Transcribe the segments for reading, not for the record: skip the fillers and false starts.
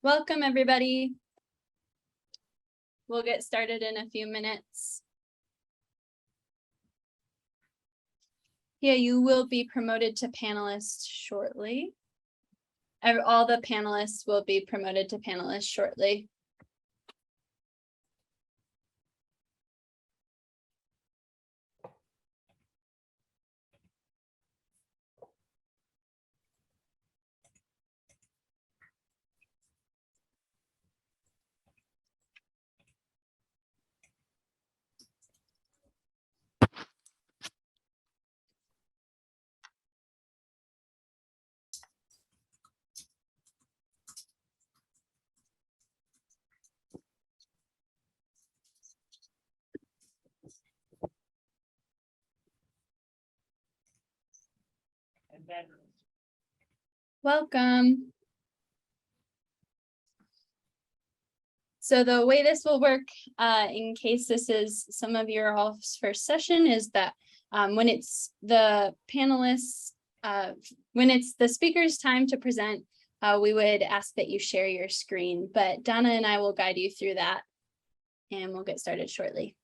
Welcome, everybody. We'll get started in a few minutes. Yeah, you will be promoted to panelists shortly. All the panelists will be promoted to panelists shortly. Welcome. So the way this will work, in case this is some of your all's first session, is that when it's the panelists, when it's the speaker's time to present, we would ask that you share your screen, but Donna and I will guide you through that, and we'll get started shortly.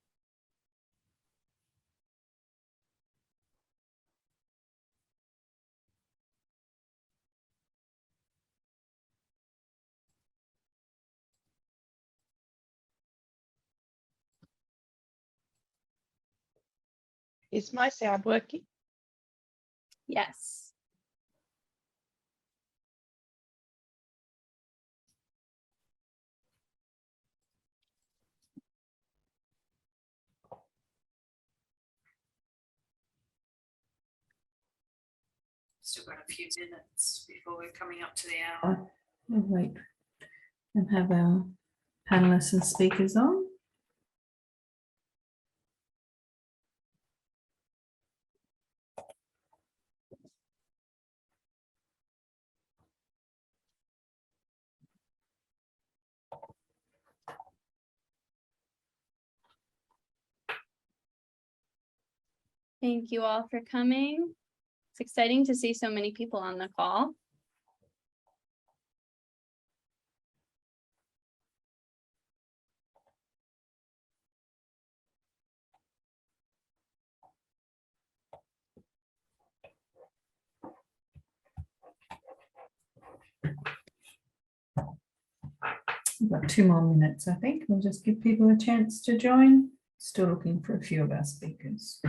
Is my sound working? Yes. Still got a few minutes before we're coming up to the hour. We'll wait and have our panelists and speakers on. Thank you all for coming. It's exciting to see so many people on the call. We've got 2 more minutes, I think. We'll just give people a chance to join. Still looking for a few of our speakers.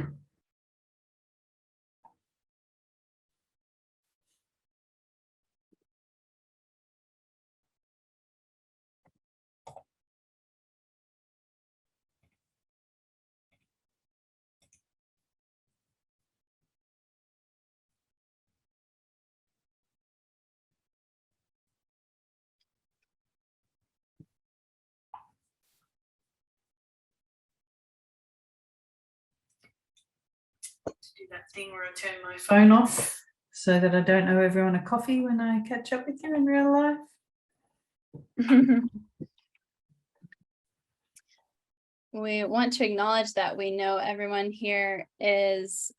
Do that thing where I turn my Phone off so that I don't owe everyone a coffee when I catch up with you in real life. We want to acknowledge that we know everyone here is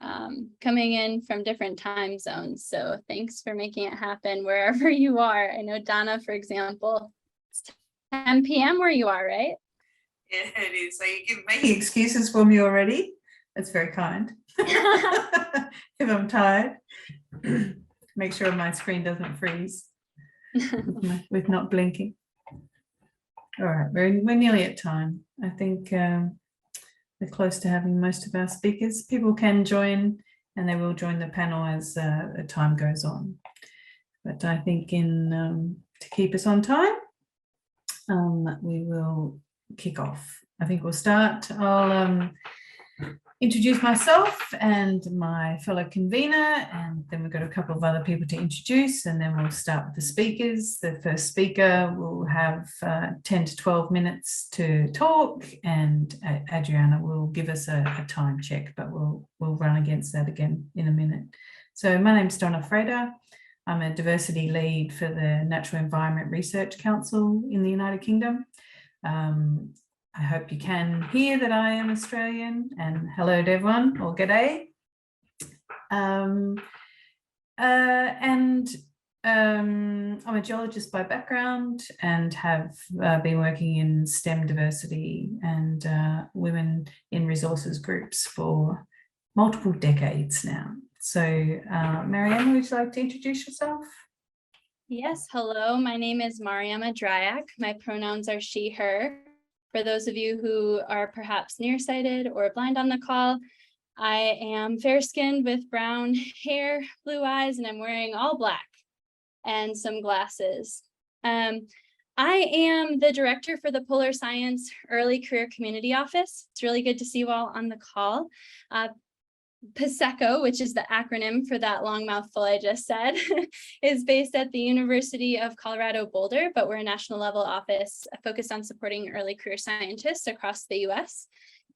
coming in from different time zones. So thanks for making it happen wherever you are. I know Donna, for example, it's 10 p.m. where you are, right? Yeah, it is. So you give me Making excuses for me already. That's very kind. If I'm tired, make sure my screen doesn't freeze with not blinking. All right, we're nearly at time. I think we're close to having most of our speakers. People can join and they will join the panel as the time goes on. But I think to keep us on time, we will kick off. I think we'll start. I'll introduce myself and my fellow convener, and then we've got a couple of other people to introduce, and then we'll start with the speakers. The first speaker will have 10 to 12 minutes to talk, and Adriana will give us a time check, but we'll run against that again in a minute. So my name's Donna Frater. I'm a diversity lead for the Natural Environment Research Council in the United Kingdom. I hope you can hear that I am Australian, and hello to everyone, or g'day. I'm a geologist by background and have been working in STEM diversity and women in resources groups for multiple decades now. So Mariama, would you like to introduce yourself? Yes, hello, my name is Mariama Dryak. My pronouns are she, her. For those of you who are perhaps nearsighted or blind on the call, I am fair-skinned with brown hair, blue eyes, and I'm wearing all black and some glasses. I am the director for the Polar Science Early Career Community Office. It's really good to see you all on the call. PASECO, which is the acronym for that long mouthful I just said, is based at the University of Colorado Boulder, but we're a national level office focused on supporting early career scientists across the US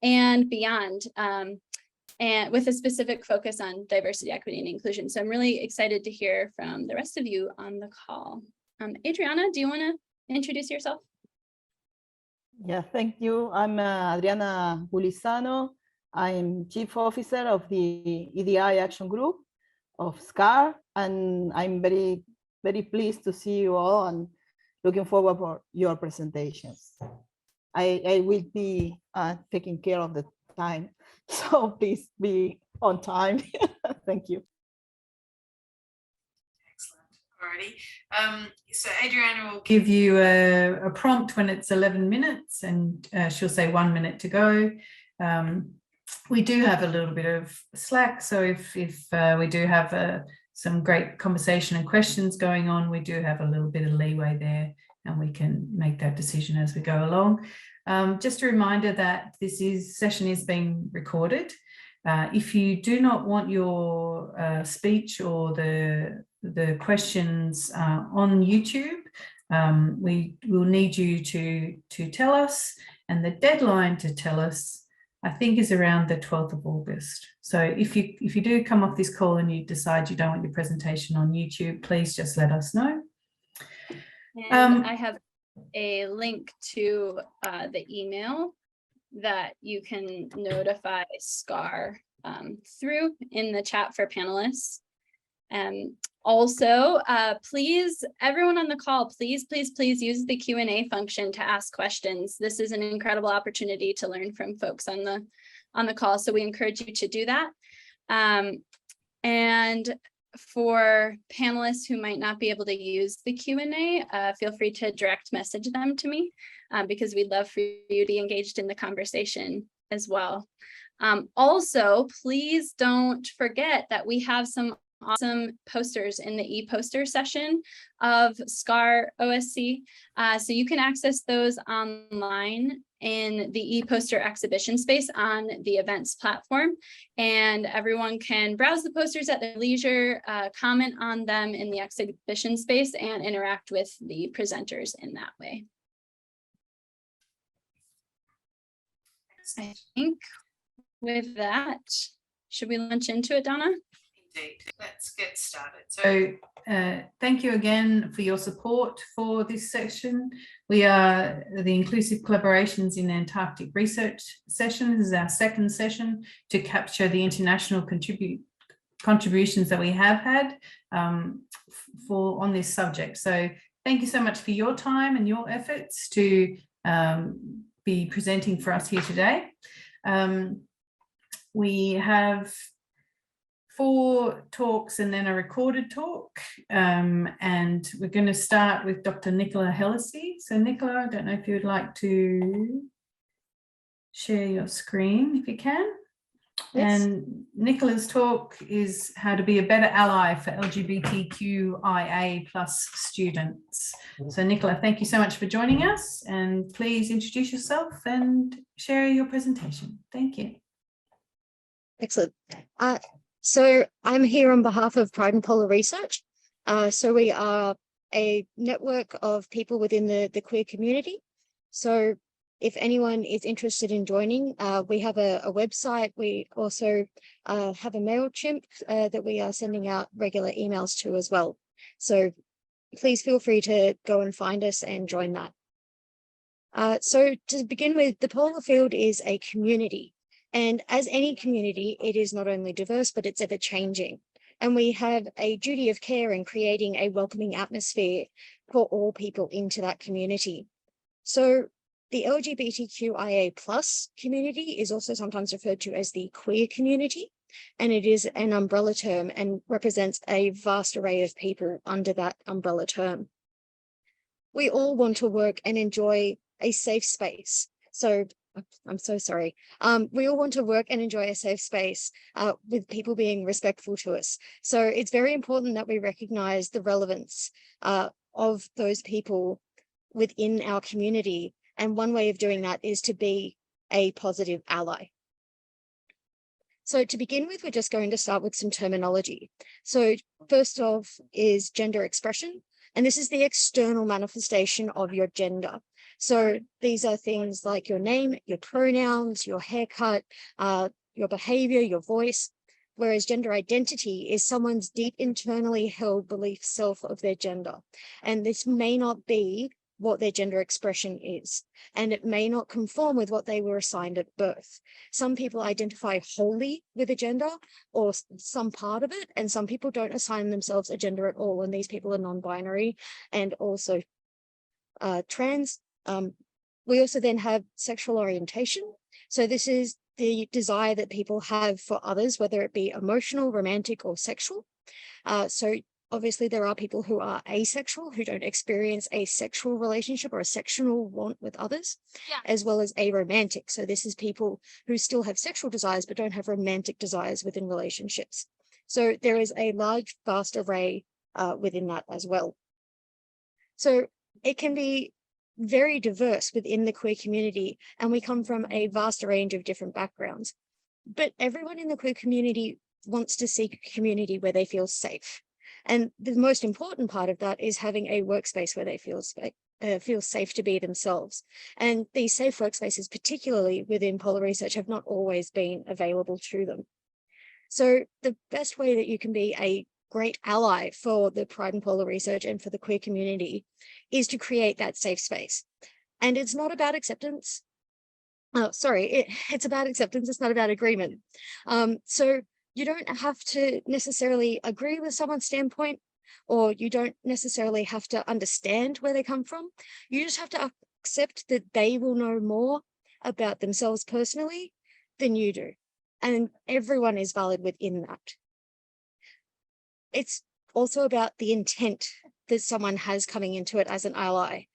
and beyond, and with a specific focus on diversity, equity, and inclusion. So I'm really excited to hear from the rest of you on the call. Adriana, do you want to introduce yourself? Yeah, thank you. I'm Adriana Gulisano. I'm Chief Officer of the EDI Action Group of SCAR, and I'm very, very pleased to see you all and looking forward for your presentations. I will be taking care of the time, so please be on time. Thank you. Excellent. Alrighty. So Adriana will Give you a prompt when it's 11 minutes and she'll say 1 minute to go. We do have a little bit of slack, so if we do have some great conversation and questions going on, we do have a little bit of leeway there and we can make that decision as we go along. Just a reminder that this session is being recorded. If you do not want your speech or the questions on YouTube, we will need you to tell us, and the deadline to tell us, I think, is around the 12th of August. So if you do come off this call and you decide you don't want your presentation on YouTube, please just let us know. And I have a link to the email that you can notify SCAR through in the chat for panelists. Also, please, everyone on the call, please use the Q&A function to ask questions. This is an incredible opportunity to learn from folks on the call, so we encourage you to do that. And for panelists who might not be able to use the Q&A, feel free to direct message them to me, because we'd love for you to be engaged in the conversation as well. Also, please don't forget that we have some awesome posters in the e-poster session of SCAR OSC. So you can access those online in the e-poster exhibition space on the events platform. And everyone can browse the posters at their leisure, comment on them in the exhibition space, and interact with the presenters in that way. I think with that, should we launch into it, Donna? indeed. Let's get started. So thank you again for your support for this session. We are the Inclusive Collaborations in Antarctic Research session. This is our second session to capture the international contributions that we have had on this subject. So thank you so much for your time and your efforts to be presenting for us here today. We have 4 talks and then a recorded talk, and we're going to start with Dr. Nicola Hellisey. So Nicola, I don't know if you would like to share your screen if you can. Yes. And Nicola's talk is how to be a better ally for LGBTQIA+ students. So Nicola, thank you so much for joining us, and please introduce yourself and share your presentation. Thank you. Excellent. So I'm here on behalf of Pride and Polar Research. So we are a network of people within the queer community. So if anyone is interested in joining, we have a website. We also have a MailChimp that we are sending out regular emails to as well. So please feel free to go and find us and join that. So to begin with, the polar field is a community. And as any community, it is not only diverse, but it's ever changing. And we have a duty of care in creating a welcoming atmosphere for all people into that community. So the LGBTQIA+ community is also sometimes referred to as the queer community, and it is an umbrella term and represents a vast array of people under that umbrella term. We all want to work and enjoy a safe space. So I'm so sorry. We all want to work and enjoy a safe space with people being respectful to us. So it's very important that we recognize the relevance of those people within our community. And one way of doing that is to be a positive ally. So to begin with, we're just going to start with some terminology. So first off is gender expression. And this is the external manifestation of your gender. So these are things like your name, your pronouns, your haircut, your behavior, your voice. Whereas gender identity is someone's deep internally held belief self of their gender. And this may not be what their gender expression is, and it may not conform with what they were assigned at birth. Some people identify wholly with a gender or some part of it, and some people don't assign themselves a gender at all, and these people are non-binary and also trans. We also then have sexual orientation. So this is the desire that people have for others, whether it be emotional, romantic, or sexual. So obviously, there are people who are asexual, who don't experience a sexual relationship or a sexual want with others, as well as aromantic. So this is people who still have sexual desires, but don't have romantic desires within relationships. So there is a large, vast array within that as well. So it can be very diverse within the queer community, and we come from a vast range of different backgrounds. But everyone in the queer community wants to seek a community where they feel safe. And the most important part of that is having a workspace where they feel safe to be themselves. And these safe workspaces, particularly within polar research, have not always been available to them. So the best way that you can be a great ally for the Pride and Polar research and for the queer community is to create that safe space. And it's not about acceptance. It's about acceptance. It's not about agreement. So you don't have to necessarily agree with someone's standpoint, or you don't necessarily have to understand where they come from. You just have to accept that they will know more about themselves personally than you do. And everyone is valid within that. It's also about the intent that someone has coming into it as an ally,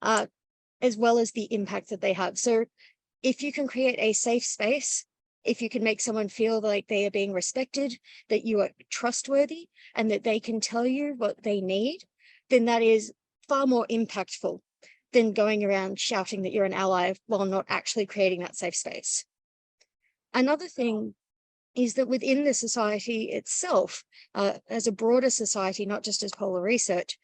as well as the impact that they have. So if you can create a safe space, if you can make someone feel like they are being respected, that you are trustworthy, and that they can tell you what they need, then that is far more impactful than going around shouting that you're an ally while not actually creating that safe space. Another thing is that within the society itself, as a broader society, not just as polar research,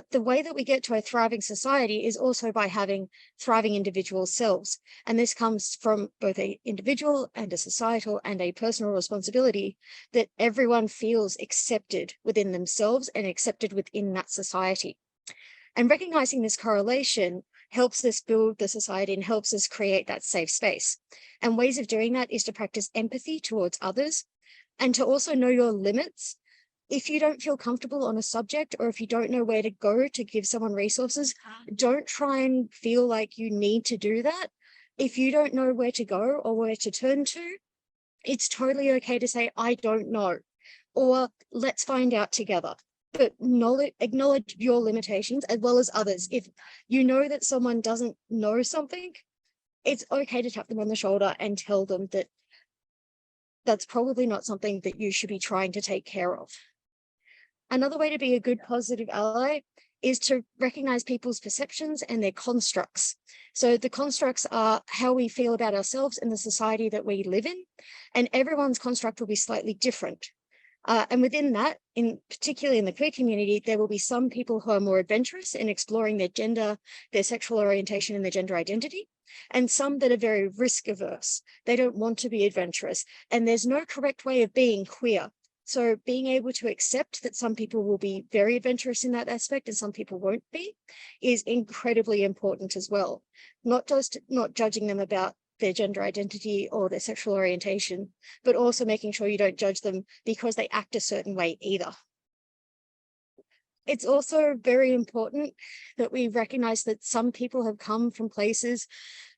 the way that we get to a thriving society is also by having thriving individual selves. And this comes from both an individual and a societal and a personal responsibility that everyone feels accepted within themselves and accepted within that society. And recognizing this correlation helps us build the society and helps us create that safe space. And ways of doing that is to practice empathy towards others and to also know your limits. If you don't feel comfortable on a subject, or if you don't know where to go to give someone resources, don't try and feel like you need to do that. If you don't know where to go or where to turn to, it's totally okay to say, I don't know, or let's find out together. But acknowledge your limitations as well as others. If you know that someone doesn't know something, it's okay to tap them on the shoulder and tell them that that's probably not something that you should be trying to take care of. Another way to be a good positive ally is to recognize people's perceptions and their constructs. So the constructs are how we feel about ourselves and the society that we live in, and everyone's construct will be slightly different. And within that, particularly in the queer community, there will be some people who are more adventurous in exploring their gender, their sexual orientation, and their gender identity, and some that are very risk averse. They don't want to be adventurous, and there's no correct way of being queer. So being able to accept that some people will be very adventurous in that aspect and some people won't be is incredibly important as well. Not judging them about their gender identity or their sexual orientation, but also making sure you don't judge them because they act a certain way either. It's also very important that we recognize that some people have come from places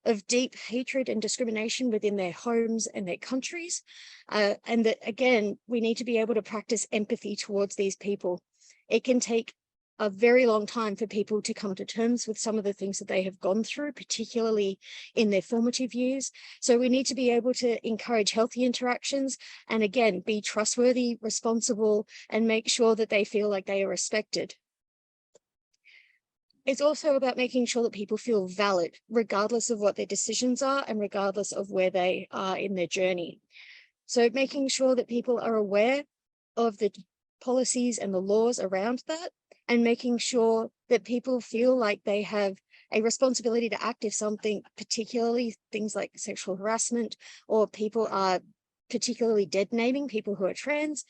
of deep hatred and discrimination within their homes and their countries. And that, again, we need to be able to practice empathy towards these people. It can take a very long time for people to come to terms with some of the things that they have gone through, particularly in their formative years. So we need to be able to encourage healthy interactions and, again, be trustworthy, responsible, and make sure that they feel like they are respected. It's also about making sure that people feel valid, regardless of what their decisions are and regardless of where they are in their journey. So making sure that people are aware of the policies and the laws around that, and making sure that people feel like they have a responsibility to act if something, particularly things like sexual harassment, or people are particularly dead naming people who are trans.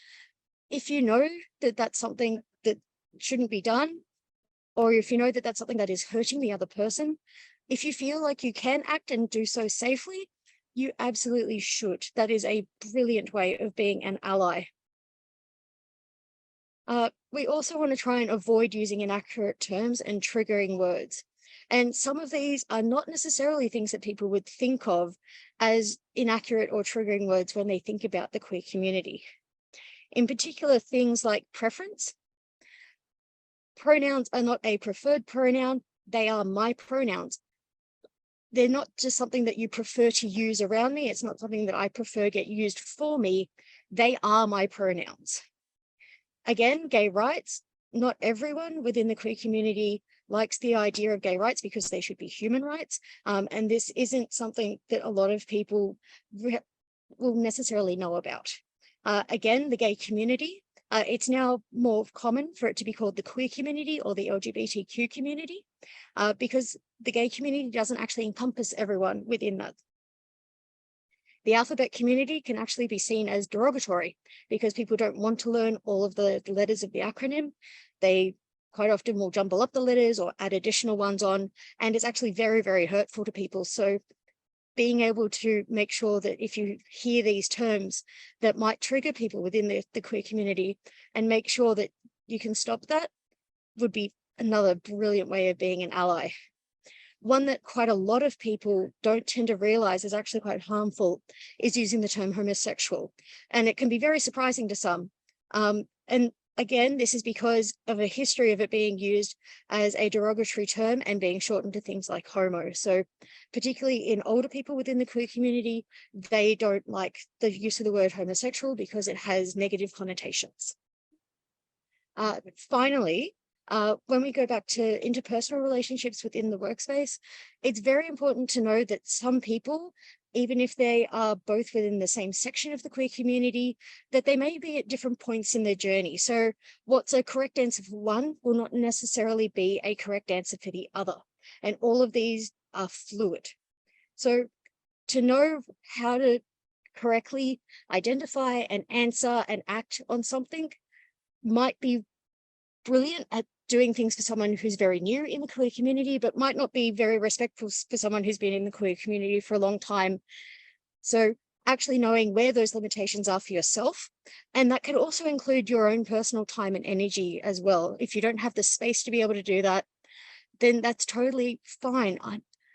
If you know that that's something that shouldn't be done, or if you know that that's something that is hurting the other person, if you feel like you can act and do so safely, you absolutely should. That is a brilliant way of being an ally. We also want to try and avoid using inaccurate terms and triggering words. And some of these are not necessarily things that people would think of as inaccurate or triggering words when they think about the queer community. In particular, things like preference. Pronouns are not a preferred pronoun, they are my pronouns. They're not just something that you prefer to use around me. It's not something that I prefer get used for me. They are my pronouns. Again, gay rights. Not everyone within the queer community likes the idea of gay rights because they should be human rights. And this isn't something that a lot of people will necessarily know about. Again, the gay community. It's now more common for it to be called the queer community or the LGBTQ community, because the gay community doesn't actually encompass everyone within that. The alphabet community can actually be seen as derogatory because people don't want to learn all of the letters of the acronym. They quite often will jumble up the letters or add additional ones on, and it's actually very, very hurtful to people. So being able to make sure that if you hear these terms that might trigger people within the queer community, and make sure that you can stop that, would be another brilliant way of being an ally. One that quite a lot of people don't tend to realize is actually quite harmful is using the term homosexual. And it can be very surprising to some. And again, this is because of a history of it being used as a derogatory term and being shortened to things like homo. So particularly in older people within the queer community, they don't like the use of the word homosexual because it has negative connotations. Finally, when we go back to interpersonal relationships within the workspace, it's very important to know that some people, even if they are both within the same section of the queer community, that they may be at different points in their journey. So what's a correct answer for one will not necessarily be a correct answer for the other. And all of these are fluid. So to know how to correctly identify and answer and act on something might be brilliant at doing things for someone who's very new in the queer community, but might not be very respectful for someone who's been in the queer community for a long time. So actually knowing where those limitations are for yourself, and that can also include your own personal time and energy as well. If you don't have the space to be able to do that, then that's totally fine.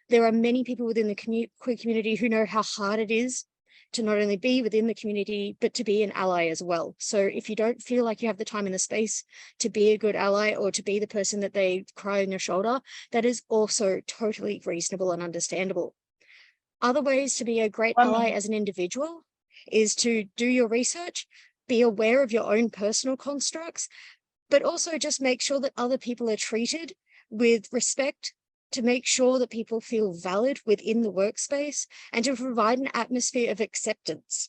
There are many people within the queer community who know how hard it is to not only be within the community, but to be an ally as well. So if you don't feel like you have the time and the space to be a good ally or to be the person that they cry on your shoulder, that is also totally reasonable and understandable. Other ways to be a great ally as an individual is to do your research, be aware of your own personal constructs, but also just make sure that other people are treated with respect, to make sure that people feel valid within the workspace, and to provide an atmosphere of acceptance.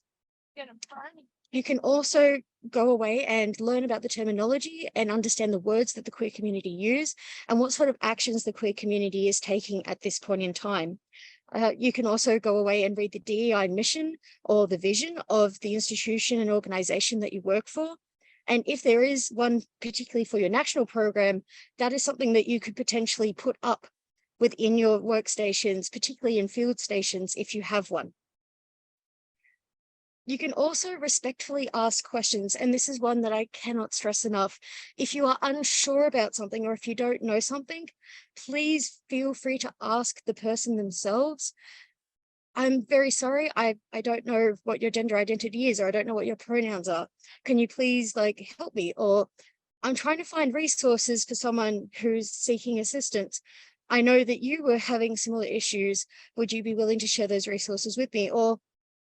You can also go away and learn about the terminology and understand the words that the queer community use and what sort of actions the queer community is taking at this point in time. You can also go away and read the DEI mission or the vision of the institution and organization that you work for. And if there is one particularly for your national program, that is something that you could potentially put up within your workstations, particularly in field stations, if you have one. You can also respectfully ask questions, and this is one that I cannot stress enough. If you are unsure about something or if you don't know something, please feel free to ask the person themselves. I'm very sorry, I don't know what your gender identity is, or I don't know what your pronouns are. Can you please help me? Or I'm trying to find resources for someone who's seeking assistance. I know that you were having similar issues. Would you be willing to share those resources with me? Or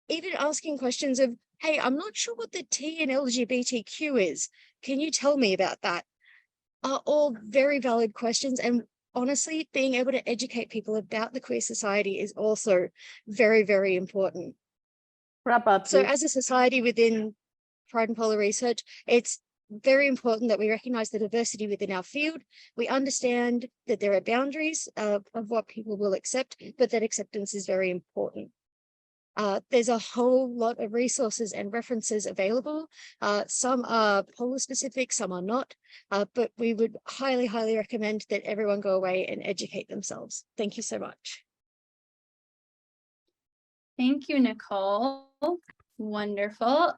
even asking questions of, hey, I'm not sure what the T in LGBTQ is. Can you tell me about that? Are all very valid questions. And honestly, being able to educate people about the queer society is also very, very important. Wrap up. So please. as a society within Pride and Polar Research, it's very important that we recognize the diversity within our field. We understand that there are boundaries of what people will accept, but that acceptance is very important. There's a whole lot of resources and references available. Some are polar specific, some are not, but we would highly, highly recommend that everyone go away and educate themselves. Thank you so much. Thank you, Nicole. Wonderful.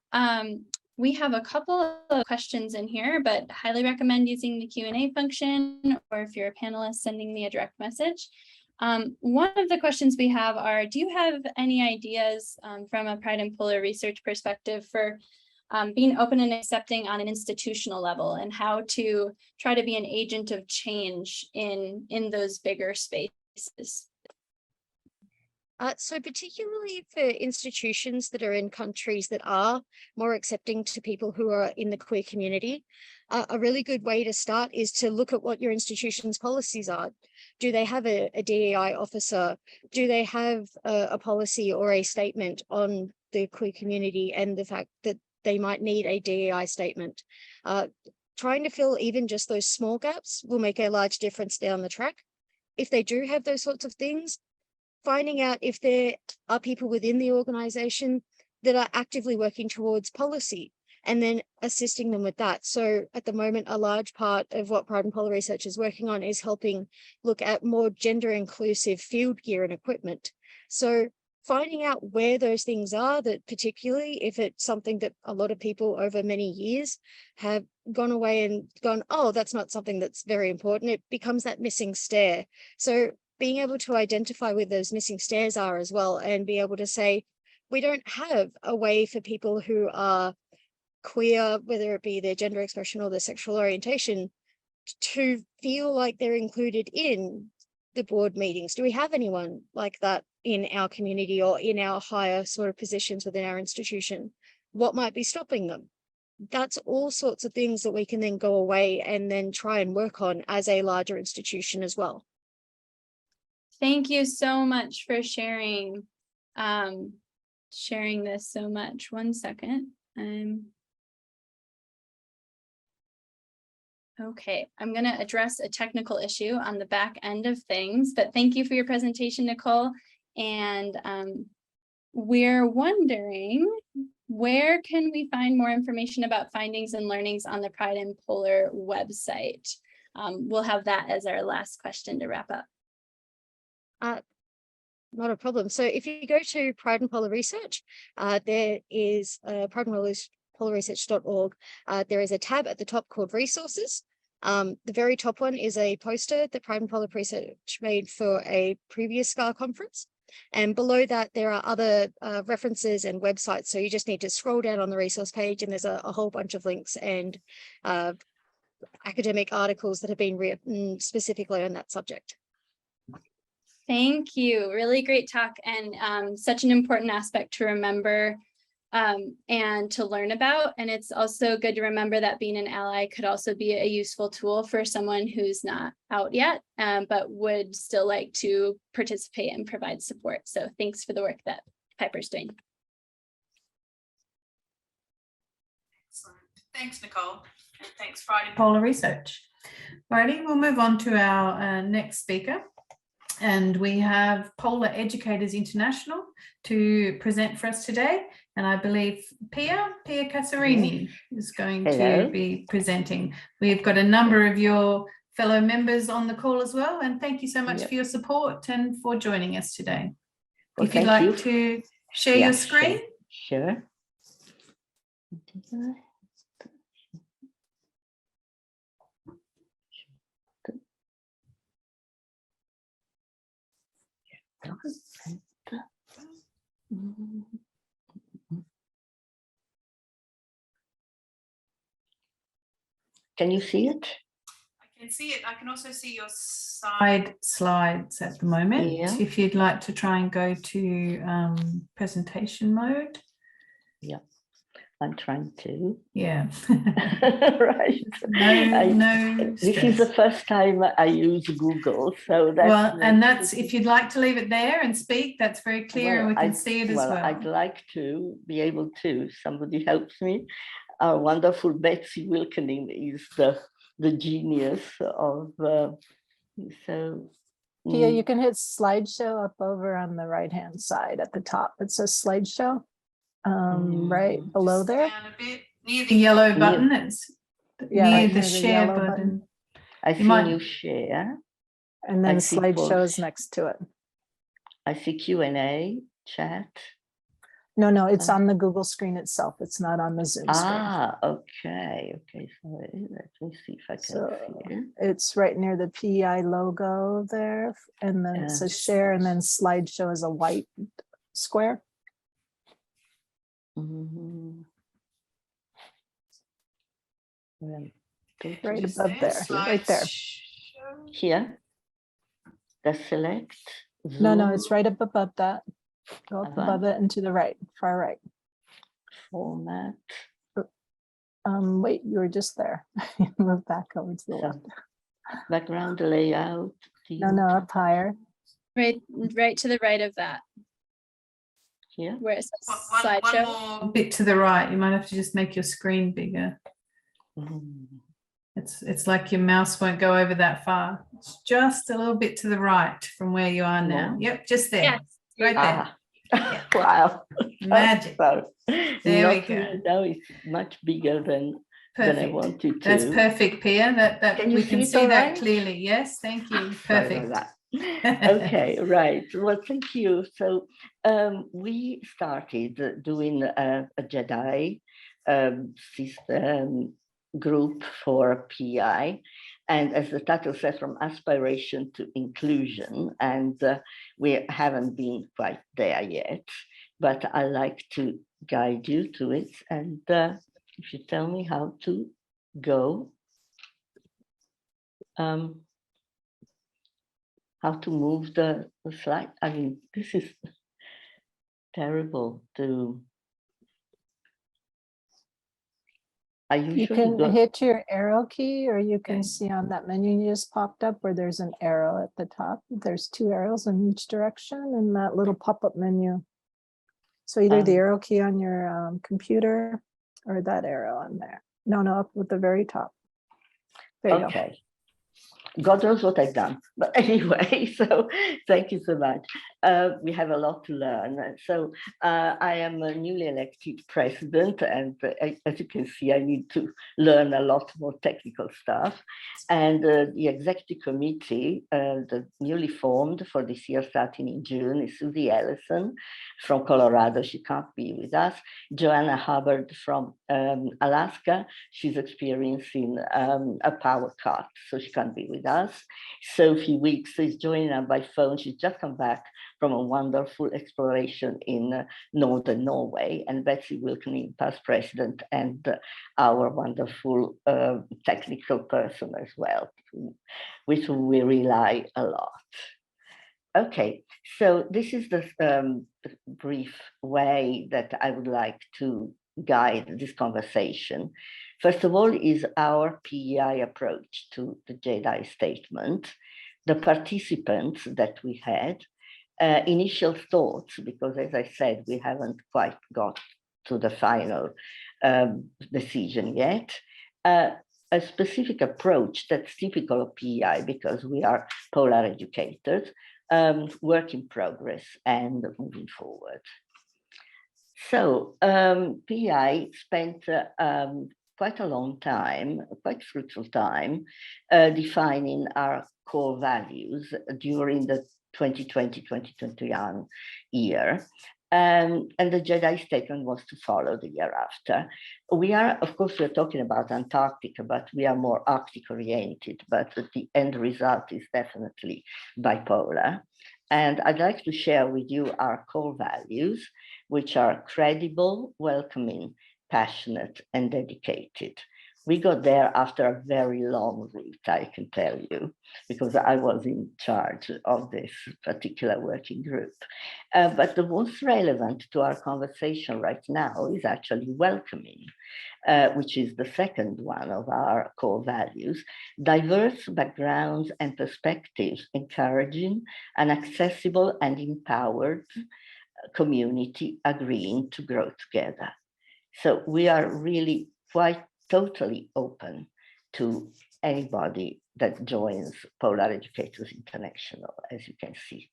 We have a couple of questions in here, but highly recommend using the Q&A function, or if you're a panelist, sending me a direct message. One of the questions we have are, do you have any ideas from a Pride and Polar Research perspective for being open and accepting on an institutional level, and how to try to be an agent of change in those bigger spaces? So particularly for institutions that are in countries that are more accepting to people who are in the queer community, a really good way to start is to look at what your institution's policies are. Do they have a DEI officer? Do they have a policy or a statement on the queer community and the fact that they might need a DEI statement? Trying to fill even just those small gaps will make a large difference down the track. If they do have those sorts of things, finding out if there are people within the organization that are actively working towards policy, and then assisting them with that. So at the moment, a large part of what Pride and Polar Research is working on is helping look at more gender inclusive field gear and equipment. So finding out where those things are, that particularly if it's something that a lot of people over many years have gone away and gone, oh, that's not something that's very important, it becomes that missing stair. So being able to identify where those missing stairs are as well, and be able to say, we don't have a way for people who are queer, whether it be their gender expression or their sexual orientation, to feel like they're included in the board meetings. Do we have anyone like that in our community or in our higher sort of positions within our institution? What might be stopping them? That's all sorts of things that we can then go away and then try and work on as a larger institution as well. Thank you so much for sharing this so much. One second. Okay, I'm going to address a technical issue on the back end of things, but thank you for your presentation, Nicole. And we're wondering, where can we find more information about findings and learnings on the Pride and Polar website? We'll have that as our last question to wrap up. Not a problem. So if you go to Pride and Polar Research, there is prideandpolarresearch.org. There is a tab at the top called Resources. The very top one is a poster that Pride and Polar Research made for a previous SCAR conference. And below that, there are other references and websites. So you just need to scroll down on the resource page, and there's a whole bunch of links and academic articles that have been written specifically on that subject. Thank you. Really great talk, and such an important aspect to remember and to learn about. And it's also good to remember that being an ally could also be a useful tool for someone who's not out yet, but would still like to participate and provide support. So thanks for the work that Piper's doing. Excellent. Thanks, Nicole. And thanks, Friday. Polar Research. Righty, we'll move on to our next speaker. And we have Polar Educators International to present for us today. And I believe Pia Casarini is going to be presenting. We've got a number of your fellow members on the call as well. And thank you so much Yep. for your support and for joining us today. Well, If you'd thank like you. to share Yeah, your screen. Sure. Can you see it? I can see it. I can also see your side. Slides at the moment. Yeah. If you'd like to try and go to presentation mode. I'm trying to. Yeah. Right. No This is the stress. first time I use Google, so that's Well, and that's, if you'd like to leave it there and speak, that's very clear and we can see it as well. I'd like to be able to. Somebody helps me. Our wonderful Betsy Wilkening is the genius of so. Pia, you can hit slideshow up over on the right-hand side at the top. It says slideshow, right below Just there. down a bit, near The yellow button, Yeah. it's Yeah, near right the near the share yellow button. I see might- you share. And then I see slideshow is both. next to it. I see Q&A, chat. No, it's on the Google screen itself. It's not on the Zoom screen. Ah, okay. Sorry, let me see if I can So see it. it's right near the PEI logo there. And then Yeah. it says share, and then slideshow is a white square. Mhm. Well, Right Just above there, right there. slideshow. Here, the select. No, Zoom it's right up above that. Go up above it and to the right, far right. format. Wait, you were just there. Move back over to the So, left. background layout. No, up higher. Right to the right of that, Here. where it says One slideshow. A more. bit to the right, you might have to just make your screen bigger. Mhm. It's like your mouse won't go over that far. It's just a little bit to the right from where you are now. More? Yep, just there. Yes. Right there. Ah, wow. Magic. So, There we not go. really, now it's much bigger than I Perfect. wanted to. That's perfect, Pia. That Can you we see can it see all that right? clearly. Yes, thank you. Sorry Perfect. about that. Okay, right. Well, thank you. So we started doing a JEDI system group for PI. And as the title says, from aspiration to inclusion. And we haven't been quite there yet, but I like to guide you to it. And if you tell me how to go. How to move the slide. I mean, this is terrible to. I You usually can go. hit your arrow key, or you can Okay. see on that menu you just popped up where there's an arrow at the top. There's 2 arrows in each direction in that little pop-up menu. So either the arrow key on your computer or that arrow on there. No, up at the very top. There you go. Okay. God knows what I've done. But anyway, so thank you so much. We have a lot to learn. So I am a newly elected president, and as you can see, I need to learn a lot more technical stuff. And the executive committee, the newly formed for this year starting in June, is Susie Ellison from Colorado. She can't be with us. Joanna Hubbard from Alaska. She's experiencing a power cut, so she can't be with us. Sophie Weeks is joining us by phone. She's just come back from a wonderful exploration in northern Norway, and Betsy Wilkening, past president, and our wonderful technical person as well, with whom we rely a lot. Okay, so this is the brief way that I would like to guide this conversation. First of all is our PEI approach to the JEDI statement, the participants that we had, initial thoughts, because as I said, we haven't quite got to the final decision yet, a specific approach that's typical of PEI because we are polar educators, work in progress and moving forward. So PEI spent quite a long time, quite fruitful time, defining our core values during the 2020-2021 year. And the Jedi statement was to follow the year after. We are, of course, we're talking about Antarctic, but we are more Arctic oriented, but the end result is definitely bipolar. And I'd like to share with you our core values, which are credible, welcoming, passionate, and dedicated. We got there after a very long route, I can tell you, because I was in charge of this particular working group. But the most relevant to our conversation right now is actually welcoming, which is the second one of our core values. Diverse backgrounds and perspectives, encouraging an accessible and empowered community agreeing to grow together. So we are really quite totally open to anybody that joins Polar Educators International, as you can see.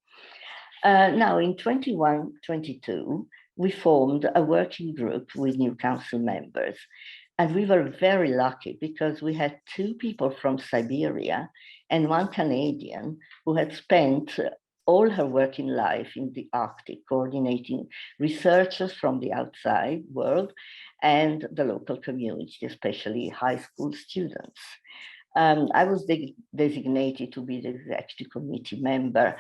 Now in 21-22, we formed a working group with new council members. And we were very lucky because we had 2 people from Siberia and 1 Canadian who had spent all her working life in the Arctic, coordinating researchers from the outside world and the local community, especially high school students. I was designated to be the executive committee member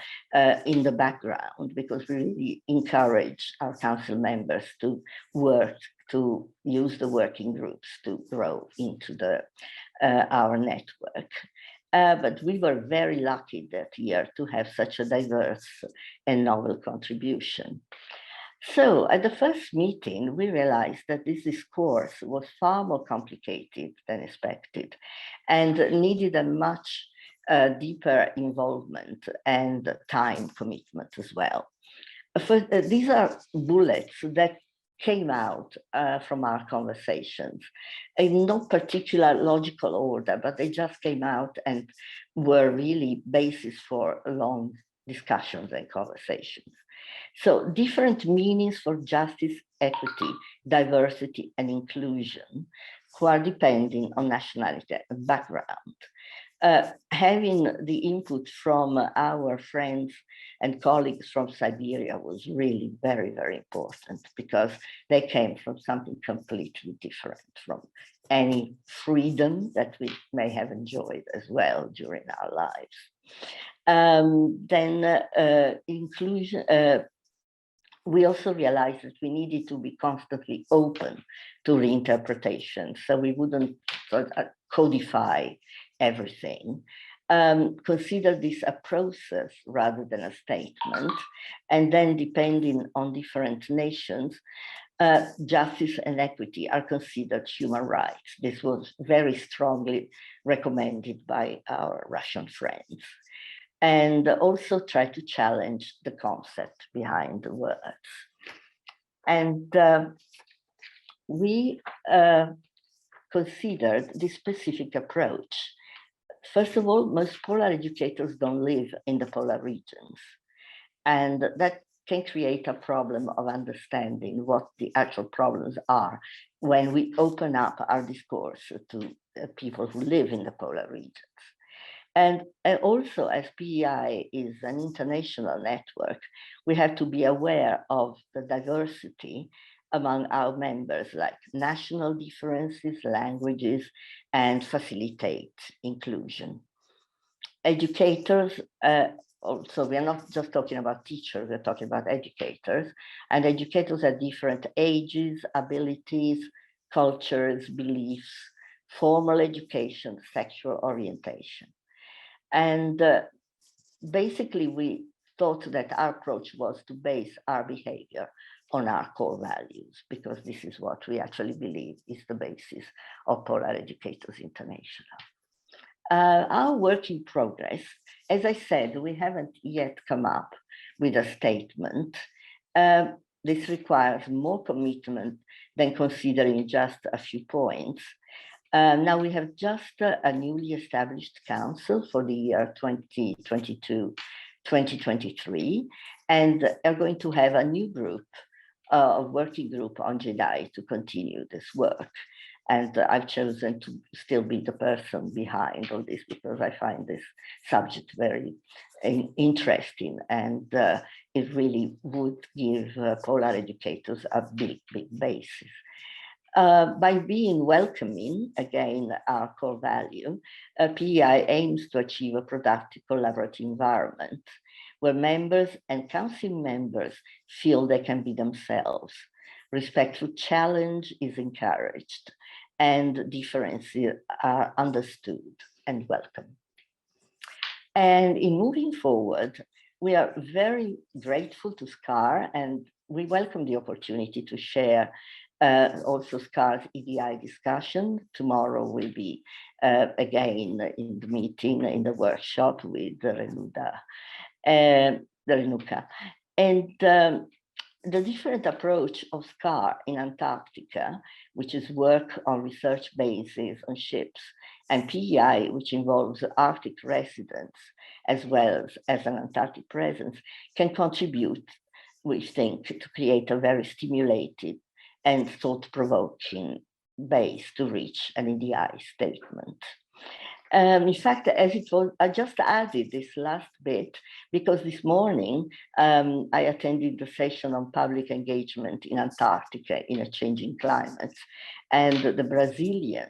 in the background because we really encourage our council members to work, to use the working groups to grow into our network. But we were very lucky that year to have such a diverse and novel contribution. So at the first meeting, we realized that this discourse was far more complicated than expected and needed a much deeper involvement and time commitment as well. These are bullets that came out from our conversations in no particular logical order, but they just came out and were really basis for long discussions and conversations. So different meanings for justice, equity, diversity, and inclusion, who are depending on nationality and background. Having the input from our friends and colleagues from Siberia was really very, very important because they came from something completely different from any freedom that we may have enjoyed as well during our lives. Inclusion, we also realized that we needed to be constantly open to reinterpretation, so we wouldn't codify everything. Consider this a process rather than a statement, and then depending on different nations, justice and equity are considered human rights. This was very strongly recommended by our Russian friends. And also try to challenge the concept behind the words. And we considered this specific approach. First of all, most polar educators don't live in the polar regions. And that can create a problem of understanding what the actual problems are when we open up our discourse to people who live in the polar regions. And also, as PEI is an international network, we have to be aware of the diversity among our members, like national differences, languages, and facilitate inclusion. Educators, also, we are not just talking about teachers, we're talking about educators, and educators are different ages, abilities, cultures, beliefs, formal education, sexual orientation. And basically, we thought that our approach was to base our behavior on our core values, because this is what we actually believe is the basis of Polar Educators International. Our work in progress, as I said, we haven't yet come up with a statement. This requires more commitment than considering just a few points. Now we have just a newly established council for the year 2022-2023, and are going to have a new group, a working group on Jedi to continue this work. And I've chosen to still be the person behind all this because I find this subject very interesting, and it really would give polar educators a big basis. By being welcoming, again, our core value, PEI aims to achieve a productive collaborative environment where members and council members feel they can be themselves. Respectful challenge is encouraged, and differences are understood and welcome. And in moving forward, we are very grateful to SCAR, and we welcome the opportunity to share also SCAR's EDI discussion. Tomorrow will be again in the meeting, in the workshop with the Renuka. And the different approach of SCAR in Antarctica, which is work on research bases on ships, and PEI, which involves Arctic residents, as well as an Antarctic presence, can contribute, we think, to create a very stimulated and thought-provoking base to reach an EDI statement. In fact, as it was, I just added this last bit because this morning I attended the session on public engagement in Antarctica in a changing climate, and the Brazilian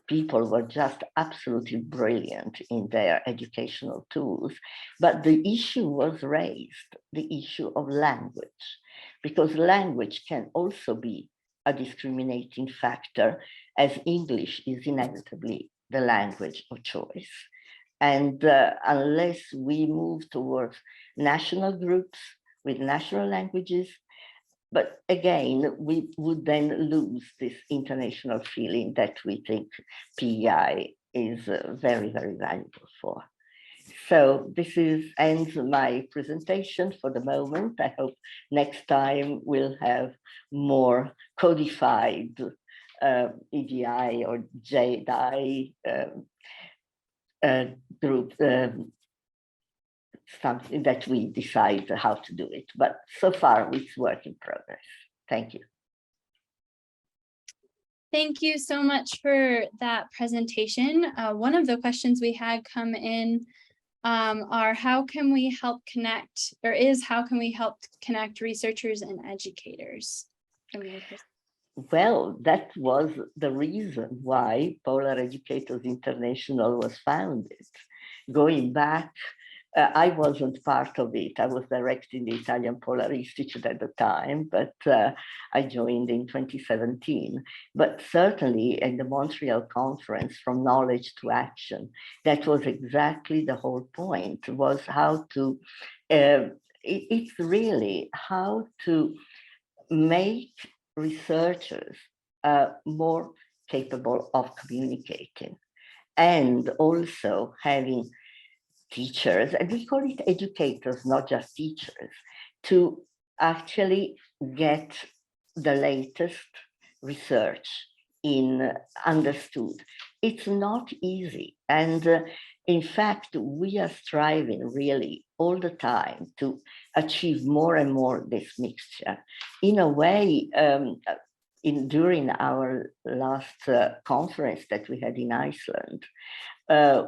people were just absolutely brilliant in their educational tools. But the issue was raised, the issue of language, because language can also be a discriminating factor, as English is inevitably the language of choice. And unless we move towards national groups with national languages, but again, we would then lose this international feeling that we think PEI is very, very valuable for. So this ends my presentation for the moment. I hope next time we'll have more codified EDI or JDI group, something that we decide how to do it. But so far it's work in progress. Thank you. Thank you so much for that presentation. One of the questions we had come in are how can we help connect, how can we help connect researchers and educators? Well, that was the reason why Polar Educators International was founded. Going back, I wasn't part of it. I was directing the Italian Polar Institute at the time, but I joined in 2017. But certainly in the Montreal conference, From Knowledge to Action, that was exactly the whole point, was how to, it's really how to make researchers more capable of communicating, and also having teachers, and we call it educators, not just teachers, to actually get the latest research understood. It's not easy. And in fact, we are striving really all the time to achieve more and more this mixture. In a way, during our last conference that we had in Iceland,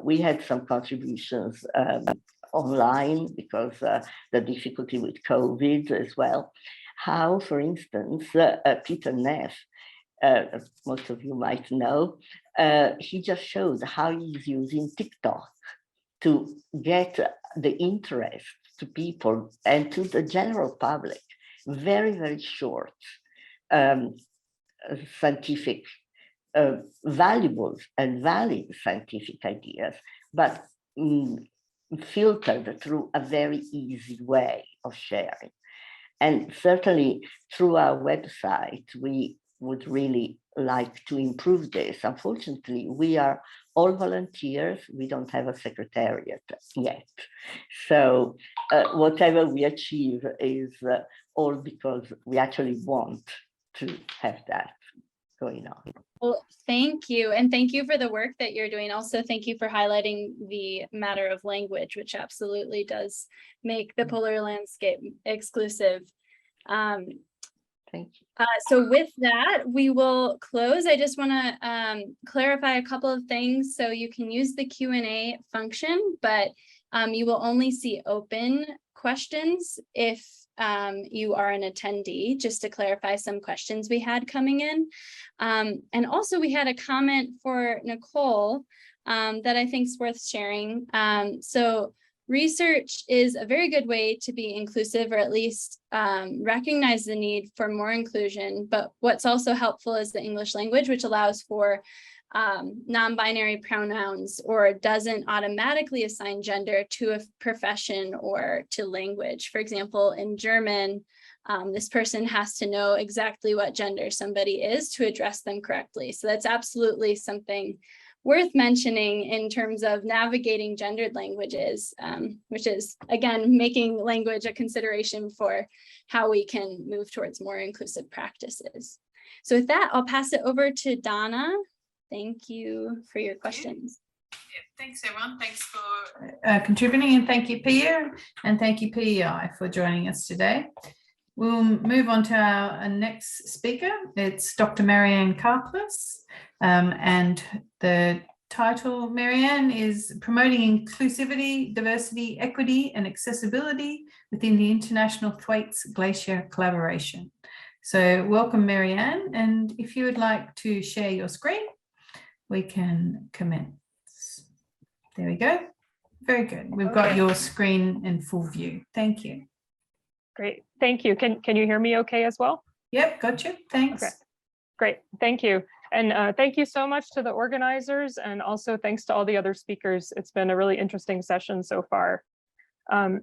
we had some contributions online because the difficulty with COVID as well. How, for instance, Peter Neff, most of you might know, he just showed how he's using TikTok to get the interest to people and to the general public. Very, very short scientific valuable and valid scientific ideas, but filtered through a very easy way of sharing. And certainly through our website, we would really like to improve this. Unfortunately, we are all volunteers. We don't have a secretariat yet. So whatever we achieve is all because we actually want to have that going on. Well, thank you. And thank you for the work that you're doing. Also, thank you for highlighting the matter of language, which absolutely does make the polar landscape exclusive. Thank Thank you. So with that, we will close. I just want to clarify a couple of things. So you can use the Q&A function, but you will only see open questions if you are an attendee, just to clarify some questions we had coming in. And also we had a comment for Nicole that I think is worth sharing. So research is a very good way to be inclusive, or at least recognize the need for more inclusion. But what's also helpful is the English language, which allows for non-binary pronouns, or doesn't automatically assign gender to a profession or to language. For example, in German, this person has to know exactly what gender somebody is to address them correctly. So that's absolutely something worth mentioning in terms of navigating gendered languages, which is, again, making language a consideration for how we can move towards more inclusive practices. So with that, I'll pass it over to Donna. Thank you for your questions. Yeah, thanks everyone. Thanks for Contributing, and thank you, Pia, and thank you, PEI, for joining us today. We'll move on to our next speaker. It's Dr. Marianne Karplus, and the title, Marianne, is Promoting Inclusivity, Diversity, Equity and Accessibility within the International Thwaites Glacier Collaboration. So welcome, Marianne, and if you would like to share your screen, we can commence. There we go. Very good. We've got your screen in full view. Thank you. Great, thank you. Can you hear me okay as well? Yep, got you. Thanks. Okay, great, thank you. And thank you so much to the organizers, and also thanks to all the other speakers. It's been a really interesting session so far.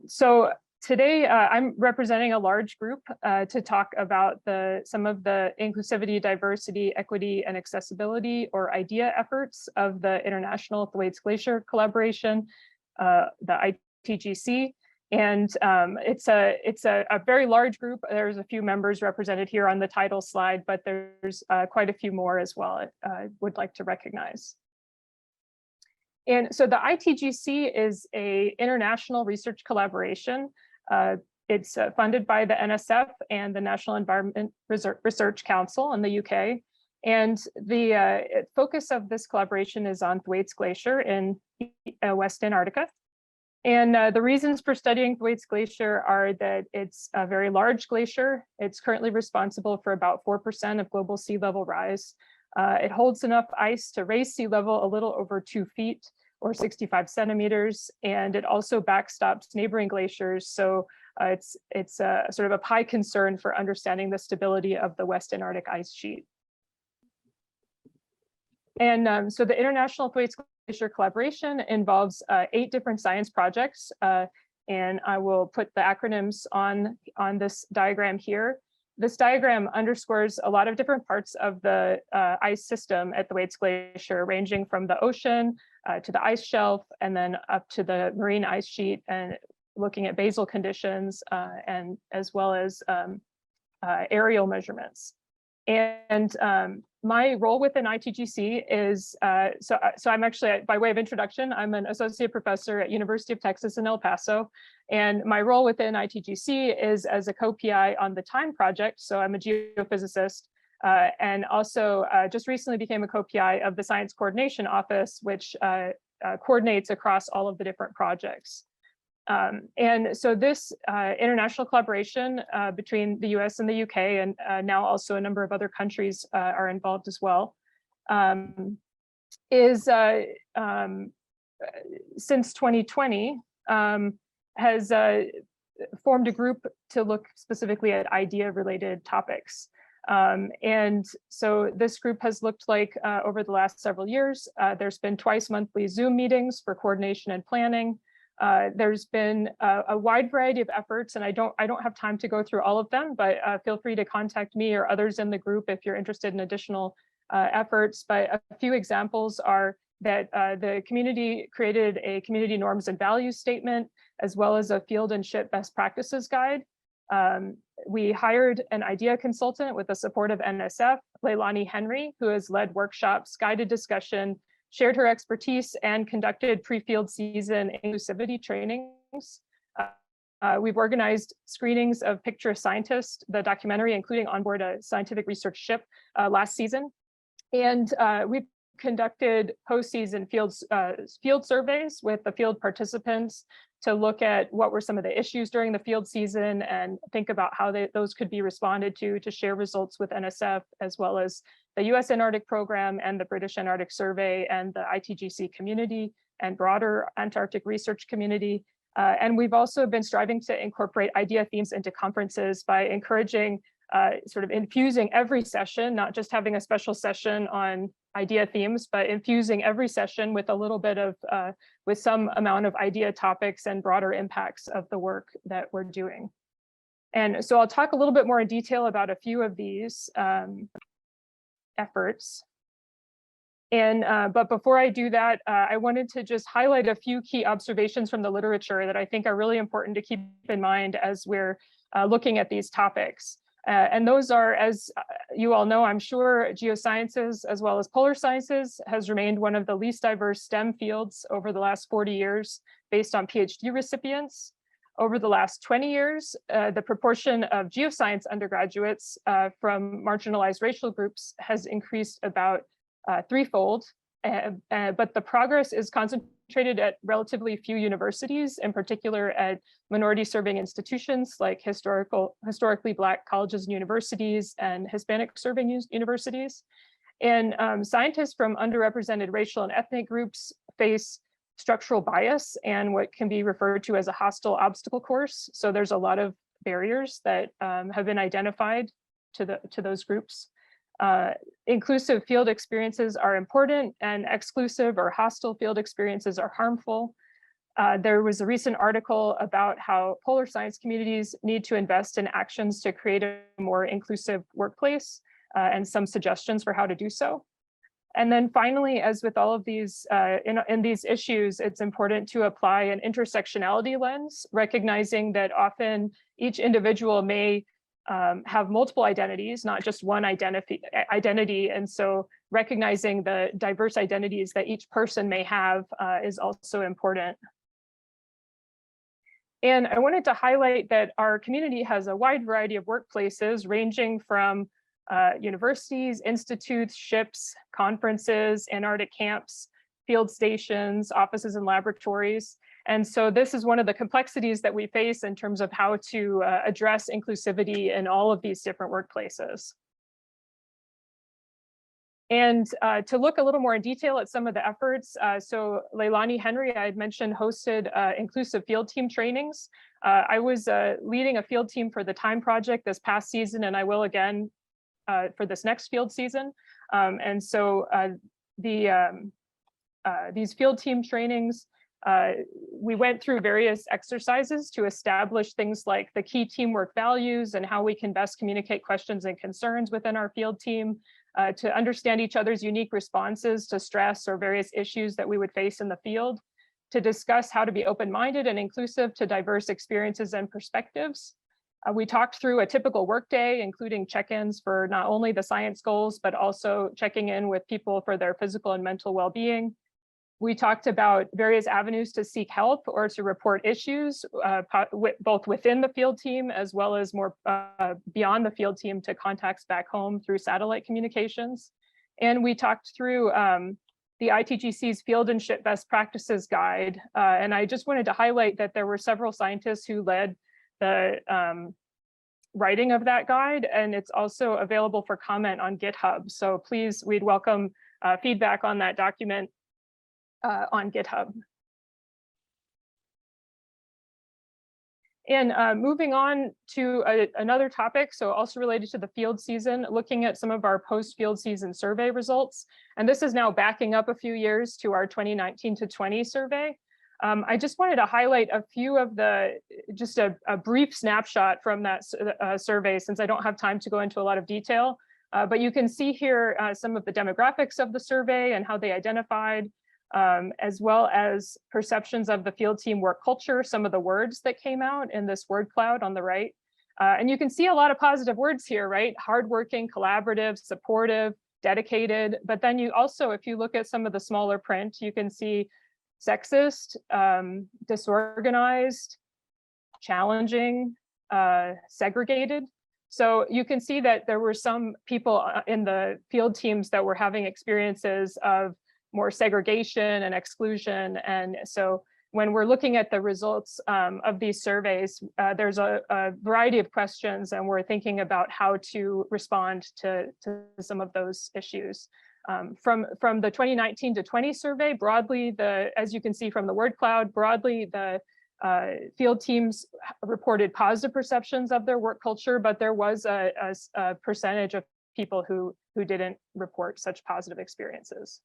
So today I'm representing a large group to talk about some of the inclusivity, diversity, equity, and accessibility, or IDEA efforts of the International Thwaites Glacier Collaboration, the ITGC. And it's a very large group. There's a few members represented here on the title slide, but there's quite a few more as well I would like to recognize. And so the ITGC is an international research collaboration. It's funded by the NSF and the National Environment Research Council in the UK. And the focus of this collaboration is on Thwaites Glacier in West Antarctica. And the reasons for studying Thwaites Glacier are that it's a very large glacier. It's currently responsible for about 4% of global sea level rise. It holds enough ice to raise sea level a little over 2 feet or 65 centimeters. And it also backstops neighboring glaciers. So it's sort of a high concern for understanding the stability of the West Antarctic ice sheet. And so the International Thwaites Glacier Collaboration involves 8 different science projects, and I will put the acronyms on this diagram here. This diagram underscores a lot of different parts of the ice system at Thwaites Glacier, ranging from the ocean to the ice shelf, and then up to the marine ice sheet, and looking at basal conditions, and as well as aerial measurements. And my role within ITGC is, so I'm actually, by way of introduction, I'm an associate professor at University of Texas in El Paso. And my role within ITGC is as a co-PI on the TIME project. So I'm a geophysicist, and also just recently became a co-PI of the Science Coordination Office, which coordinates across all of the different projects. And so this international collaboration between the US and the UK, and now also a number of other countries are involved as well, is since 2020 has formed a group to look specifically at IDEA-related topics. And so this group has looked like over the last several years, there's been twice monthly Zoom meetings for coordination and planning. There's been a wide variety of efforts, and I don't have time to go through all of them, but feel free to contact me or others in the group if you're interested in additional efforts. But a few examples are that the community created a community norms and values statement, as well as a field and ship best practices guide. We hired an IDEA consultant with the support of NSF, Leilani Henry, who has led workshops, guided discussion, shared her expertise, and conducted pre-field season inclusivity trainings. We've organized screenings of Picture Scientist, the documentary, including onboard a scientific research ship last season. And we've conducted postseason field surveys with the field participants to look at what were some of the issues during the field season and think about how those could be responded to share results with NSF, as well as the US Antarctic Program and the British Antarctic Survey and the ITGC community and broader Antarctic research community. And we've also been striving to incorporate idea themes into conferences by encouraging sort of infusing every session, not just having a special session on idea themes, but infusing every session with a little bit of, with some amount of idea topics and broader impacts of the work that we're doing. And so I'll talk a little bit more in detail about a few of these efforts. And but before I do that, I wanted to just highlight a few key observations from the literature that I think are really important to keep in mind as we're looking at these topics. And those are, as you all know, I'm sure, geosciences as well as polar sciences has remained one of the least diverse STEM fields over the last 40 years based on PhD recipients. Over the last 20 years, the proportion of geoscience undergraduates from marginalized racial groups has increased about threefold, but the progress is concentrated at relatively few universities, in particular at minority serving institutions like historically Black colleges and universities and Hispanic serving universities. And scientists from underrepresented racial and ethnic groups face structural bias and what can be referred to as a hostile obstacle course. So there's a lot of barriers that have been identified to those groups. Inclusive field experiences are important, and exclusive or hostile field experiences are harmful. There was a recent article about how polar science communities need to invest in actions to create a more inclusive workplace, and some suggestions for how to do so. And then finally, as with all of these, in these issues, it's important to apply an intersectionality lens, recognizing that often each individual may have multiple identities, not just one identity. And so recognizing the diverse identities that each person may have is also important. And I wanted to highlight that our community has a wide variety of workplaces ranging from universities, institutes, ships, conferences, Antarctic camps, field stations, offices and laboratories. And so this is one of the complexities that we face in terms of how to address inclusivity in all of these different workplaces. And to look a little more in detail at some of the efforts, so Leilani Henry, I had mentioned, hosted inclusive field team trainings. I was leading a field team for the Time Project this past season, and I will again for this next field season. And so these field team trainings, we went through various exercises to establish things like the key teamwork values and how we can best communicate questions and concerns within our field team, to understand each other's unique responses to stress or various issues that we would face in the field, to discuss how to be open-minded and inclusive to diverse experiences and perspectives. We talked through a typical workday, including check-ins for not only the science goals, but also checking in with people for their physical and mental well-being. We talked about various avenues to seek help or to report issues, both within the field team as well as more beyond the field team to contacts back home through satellite communications. And we talked through the ITGC's Field and Ship Best Practices Guide. And I just wanted to highlight that there were several scientists who led the writing of that guide, and it's also available for comment on GitHub. So please, we'd welcome feedback on that document on GitHub. And moving on to another topic, so also related to the field season, looking at some of our post-field season survey results. And this is now backing up a few years to our 2019 to 20 survey. I just wanted to highlight a few of just a brief snapshot from that survey, since I don't have time to go into a lot of detail. But you can see here some of the demographics of the survey and how they identified, as well as perceptions of the field team work culture, some of the words that came out in this word cloud on the right. And you can see a lot of positive words here, right? Hardworking, collaborative, supportive, dedicated. But then you also, if you look at some of the smaller print, you can see sexist, disorganized, challenging, segregated. So you can see that there were some people in the field teams that were having experiences of more segregation and exclusion. And so when we're looking at the results of these surveys, there's a variety of questions, and we're thinking about how to respond to some of those issues. From the 2019 to 20 survey, broadly, as you can see from the word cloud, broadly, the field teams reported positive perceptions of their work culture, but there was a percentage of people who didn't report such positive experiences.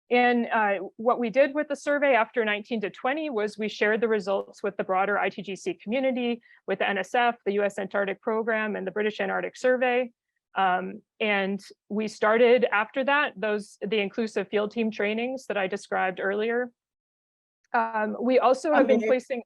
And what we did with the survey after 19 to 20 was we shared the results with the broader ITGC community, with the NSF, the US Antarctic Program, and the British Antarctic Survey. And we started after that, the inclusive field team trainings that I described earlier. We also have been placing,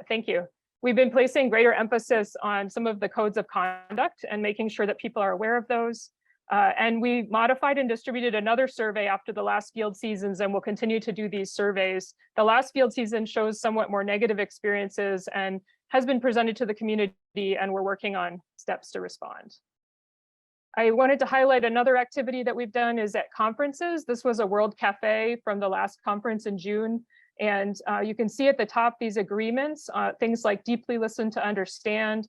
thank you. We've been placing greater emphasis on some of the codes of conduct and making sure that people are aware of those. And we modified and distributed another survey after the last field seasons, and we'll continue to do these surveys. The last field season shows somewhat more negative experiences and has been presented to the community, and we're working on steps to respond. I wanted to highlight another activity that we've done is at conferences. This was a World Cafe from the last conference in June. And you can see at the top these agreements, things like deeply listen to understand,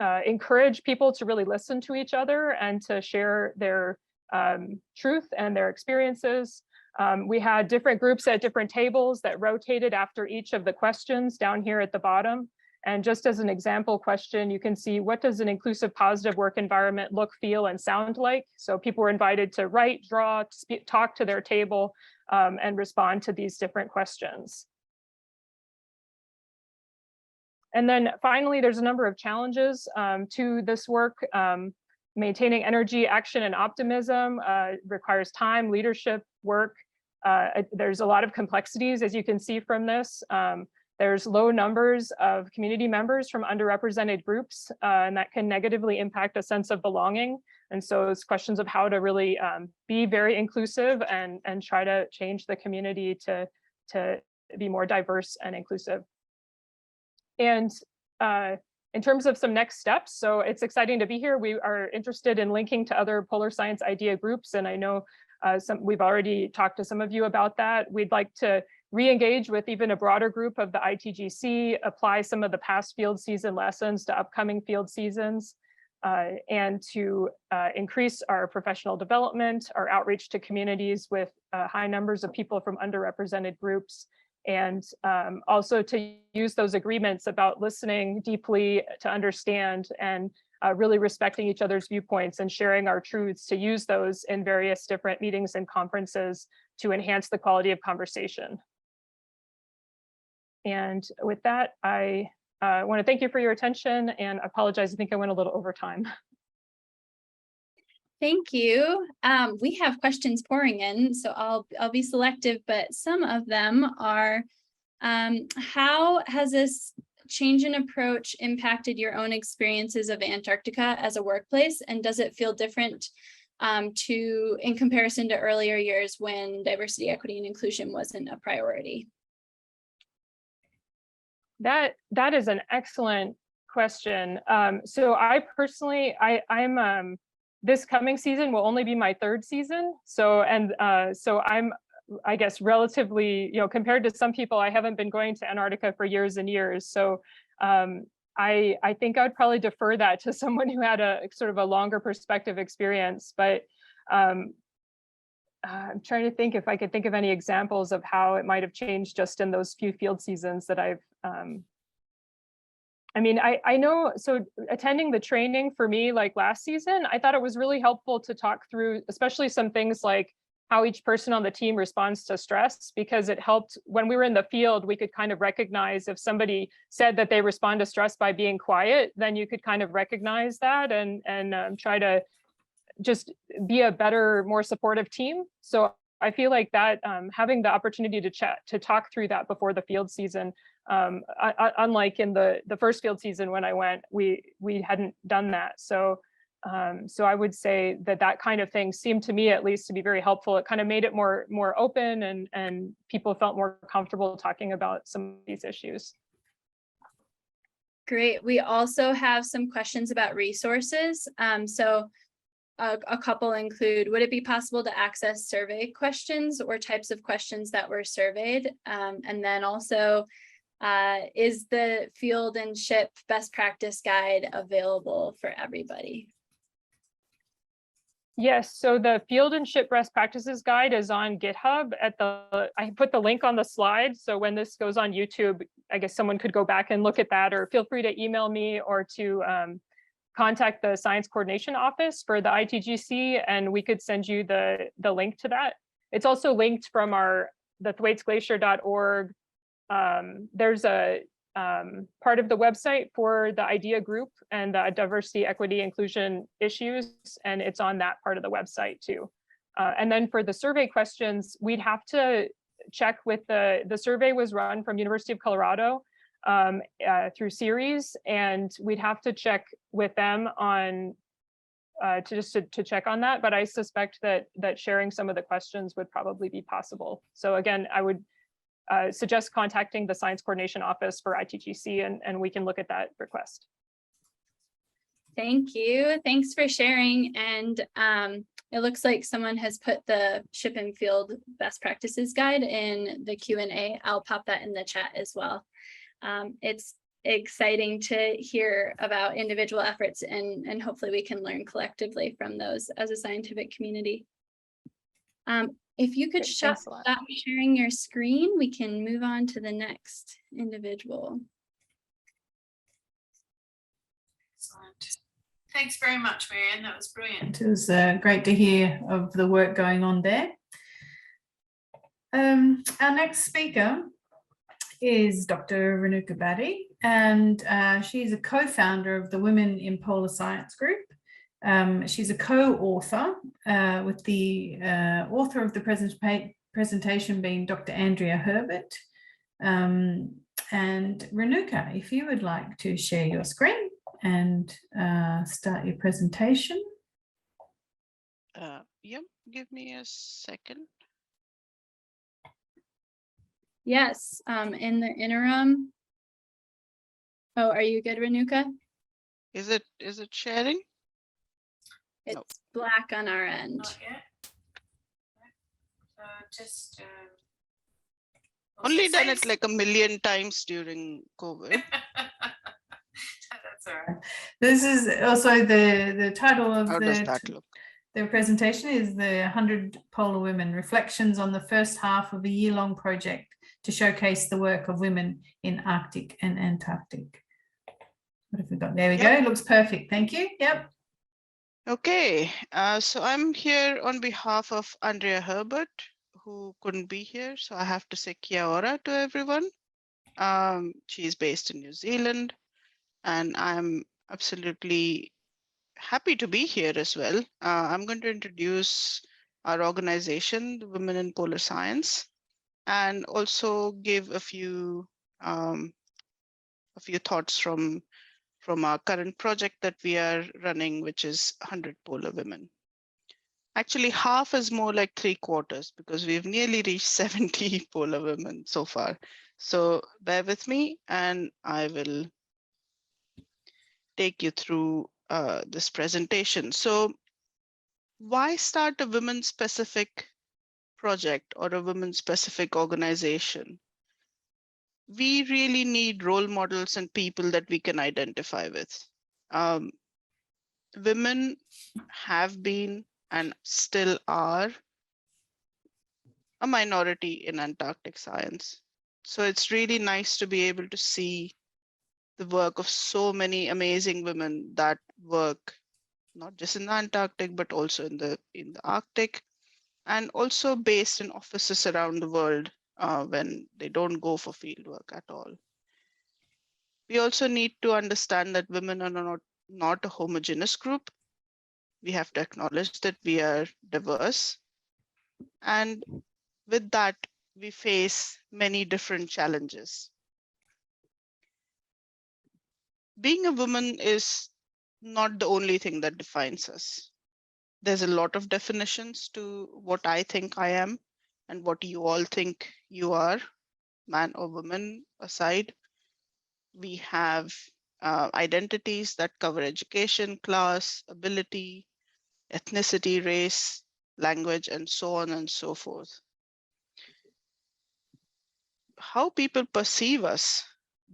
encourage people to really listen to each other and to share their truth and their experiences. We had different groups at different tables that rotated after each of the questions down here at the bottom. And just as an example question, you can see, what does an inclusive, positive work environment look, feel, and sound like? So people were invited to write, draw, talk to their table, and respond to these different questions. And then finally, there's a number of challenges to this work. Maintaining energy, action, and optimism requires time, leadership, work. There's a lot of complexities, as you can see from this. There's low numbers of community members from underrepresented groups, and that can negatively impact a sense of belonging. And so it's questions of how to really be very inclusive and try to change the community to be more diverse and inclusive. And in terms of some next steps, so it's exciting to be here. We are interested in linking to other polar science idea groups, and I know we've already talked to some of you about that. We'd like to re-engage with even a broader group of the ITGC, apply some of the past field season lessons to upcoming field seasons, and to increase our professional development, our outreach to communities with high numbers of people from underrepresented groups, and also to use those agreements about listening deeply to understand and really respecting each other's viewpoints and sharing our truths, to use those in various different meetings and conferences to enhance the quality of conversation. And with that, I want to thank you for your attention and apologize. I think I went a little over time. Thank you. We have questions pouring in, so I'll be selective, but some of them are, how has this change in approach impacted your own experiences of Antarctica as a workplace? And does it feel different in comparison to earlier years when diversity, equity, and inclusion wasn't a priority? That is an excellent question. So I personally, I'm this coming season will only be my third season. So I'm, I guess, relatively, compared to some people, I haven't been going to Antarctica for years and years. So I think I'd probably defer that to someone who had a sort of a longer perspective experience. But I'm trying to think if I could think of any examples of how it might have changed just in those few field seasons that I've, I mean, I know, so attending the training for me, like last season, I thought it was really helpful to talk through, especially some things like how each person on the team responds to stress, because it helped when we were in the field, we could kind of recognize if somebody said that they respond to stress by being quiet, then you could kind of recognize that and try to just be a better, more supportive team. So I feel like that having the opportunity to talk through that before the field season, unlike in the first field season when I went, we hadn't done that. So So I would say that that kind of thing seemed to me at least to be very helpful. It kind of made it more open, and people felt more comfortable talking about some of these issues. Great. We also have some questions about resources. So a couple include, would it be possible to access survey questions or types of questions that were surveyed? And then also, is the field and ship best practice guide available for everybody? Yes, so the Field and Ship Best Practices Guide is on GitHub I put the link on the slide. So when this goes on YouTube, I guess someone could go back and look at that, or feel free to email me or to contact the Science Coordination Office for the ITGC, and we could send you the link to that. It's also linked from the thwaites-glacier.org. There's a part of the website for the IDEA group and the diversity, equity, inclusion issues, and it's on that part of the website too. And then for the survey questions, we'd have to check with the survey was run from University of Colorado through series, and we'd have to check with them on to check on that. But I suspect that sharing some of the questions would probably be possible. So again, I would suggest contacting the Science Coordination Office for ITGC, and we can look at that request. Thank you. Thanks for sharing. And it looks like someone has put the Ship and Field Best Practices Guide in the Q&A. I'll pop that in the chat as well. It's exciting to hear about individual efforts, and hopefully we can learn collectively from those as a scientific community. If you could stop sharing your screen, we can move on to the next individual. Excellent. Thanks very much, Marianne. That was brilliant. It was great to hear of the work going on there. Our next speaker is Dr. Renuka Badhe, and she's a co-founder of the Women in Polar Science group. She's a co-author with the author of the presentation being Dr. Andrea Herbert. And Renuka, if you would like to share your screen and start your presentation. Yep, give me a second. Yes, in the interim. Oh, are you good, Renuka? Is it sharing? It's No. black on our end. Not yet. Just Only done it like a million times during COVID. That's all right. This is also the title of How does that look? the presentation is the 100 Polar Women, Reflections on the First Half of a Year-Long Project to Showcase the Work of Women in Arctic and Antarctic. What have we got? There we go. It looks perfect. Thank you. Yep. Okay, so I'm here on behalf of Andrea Herbert, who couldn't be here. So I have to say kia ora to everyone. She's based in New Zealand, and I'm absolutely happy to be here as well. I'm going to introduce our organization, the Women in Polar Science, and also give a few thoughts from our current project that we are running, which is 100 Polar Women. Actually, half is more like 3/4 because we've nearly reached 70 polar women so far. So bear with me, and I will take you through this presentation. So why start a women-specific project or a women-specific organization? We really need role models and people that we can identify with. Women have been and still are a minority in Antarctic science. So it's really nice to be able to see the work of so many amazing women that work not just in the Antarctic, but also in the Arctic, and also based in offices around the world when they don't go for field work at all. We also need to understand that women are not a homogeneous group. We have to acknowledge that we are diverse. And with that, we face many different challenges. Being a woman is not the only thing that defines us. There's a lot of definitions to what I think I am and what you all think you are, man or woman aside. We have identities that cover education, class, ability, ethnicity, race, language, and so on and so forth. How people perceive us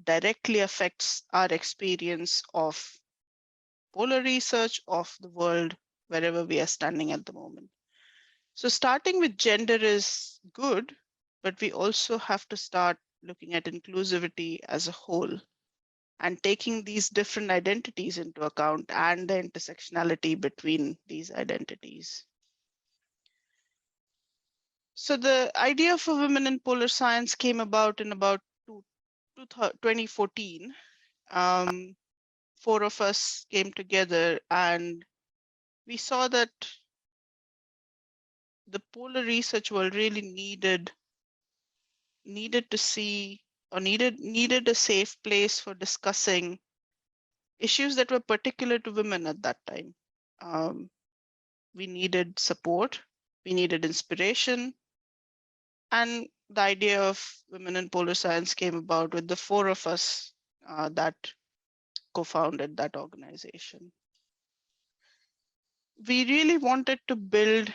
directly affects our experience of polar research, of the world, wherever we are standing at the moment. So starting with gender is good, but we also have to start looking at inclusivity as a whole and taking these different identities into account and the intersectionality between these identities. So the idea for women in polar science came about in about 2014. 4 of us came together and we saw that the polar research world really needed to see or needed a safe place for discussing issues that were particular to women at that time. We needed support, we needed inspiration, and the idea of women in polar science came about with the 4 of us that co-founded that organization. We really wanted to build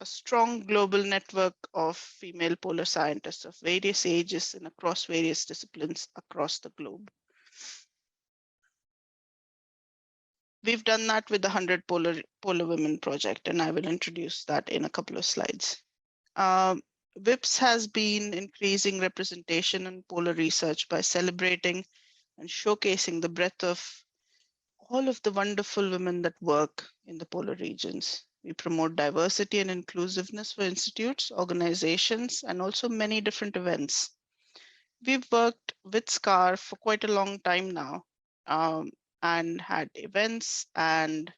a strong global network of female polar scientists of various ages and across various disciplines across the globe. We've done that with the 100 Polar Women Project, and I will introduce that in a couple of slides. WIPS has been increasing representation in polar research by celebrating and showcasing the breadth of all of the wonderful women that work in the polar regions. We promote diversity and inclusiveness for institutes, organizations, and also many different events. We've worked with SCAR for quite a long time now, and had events and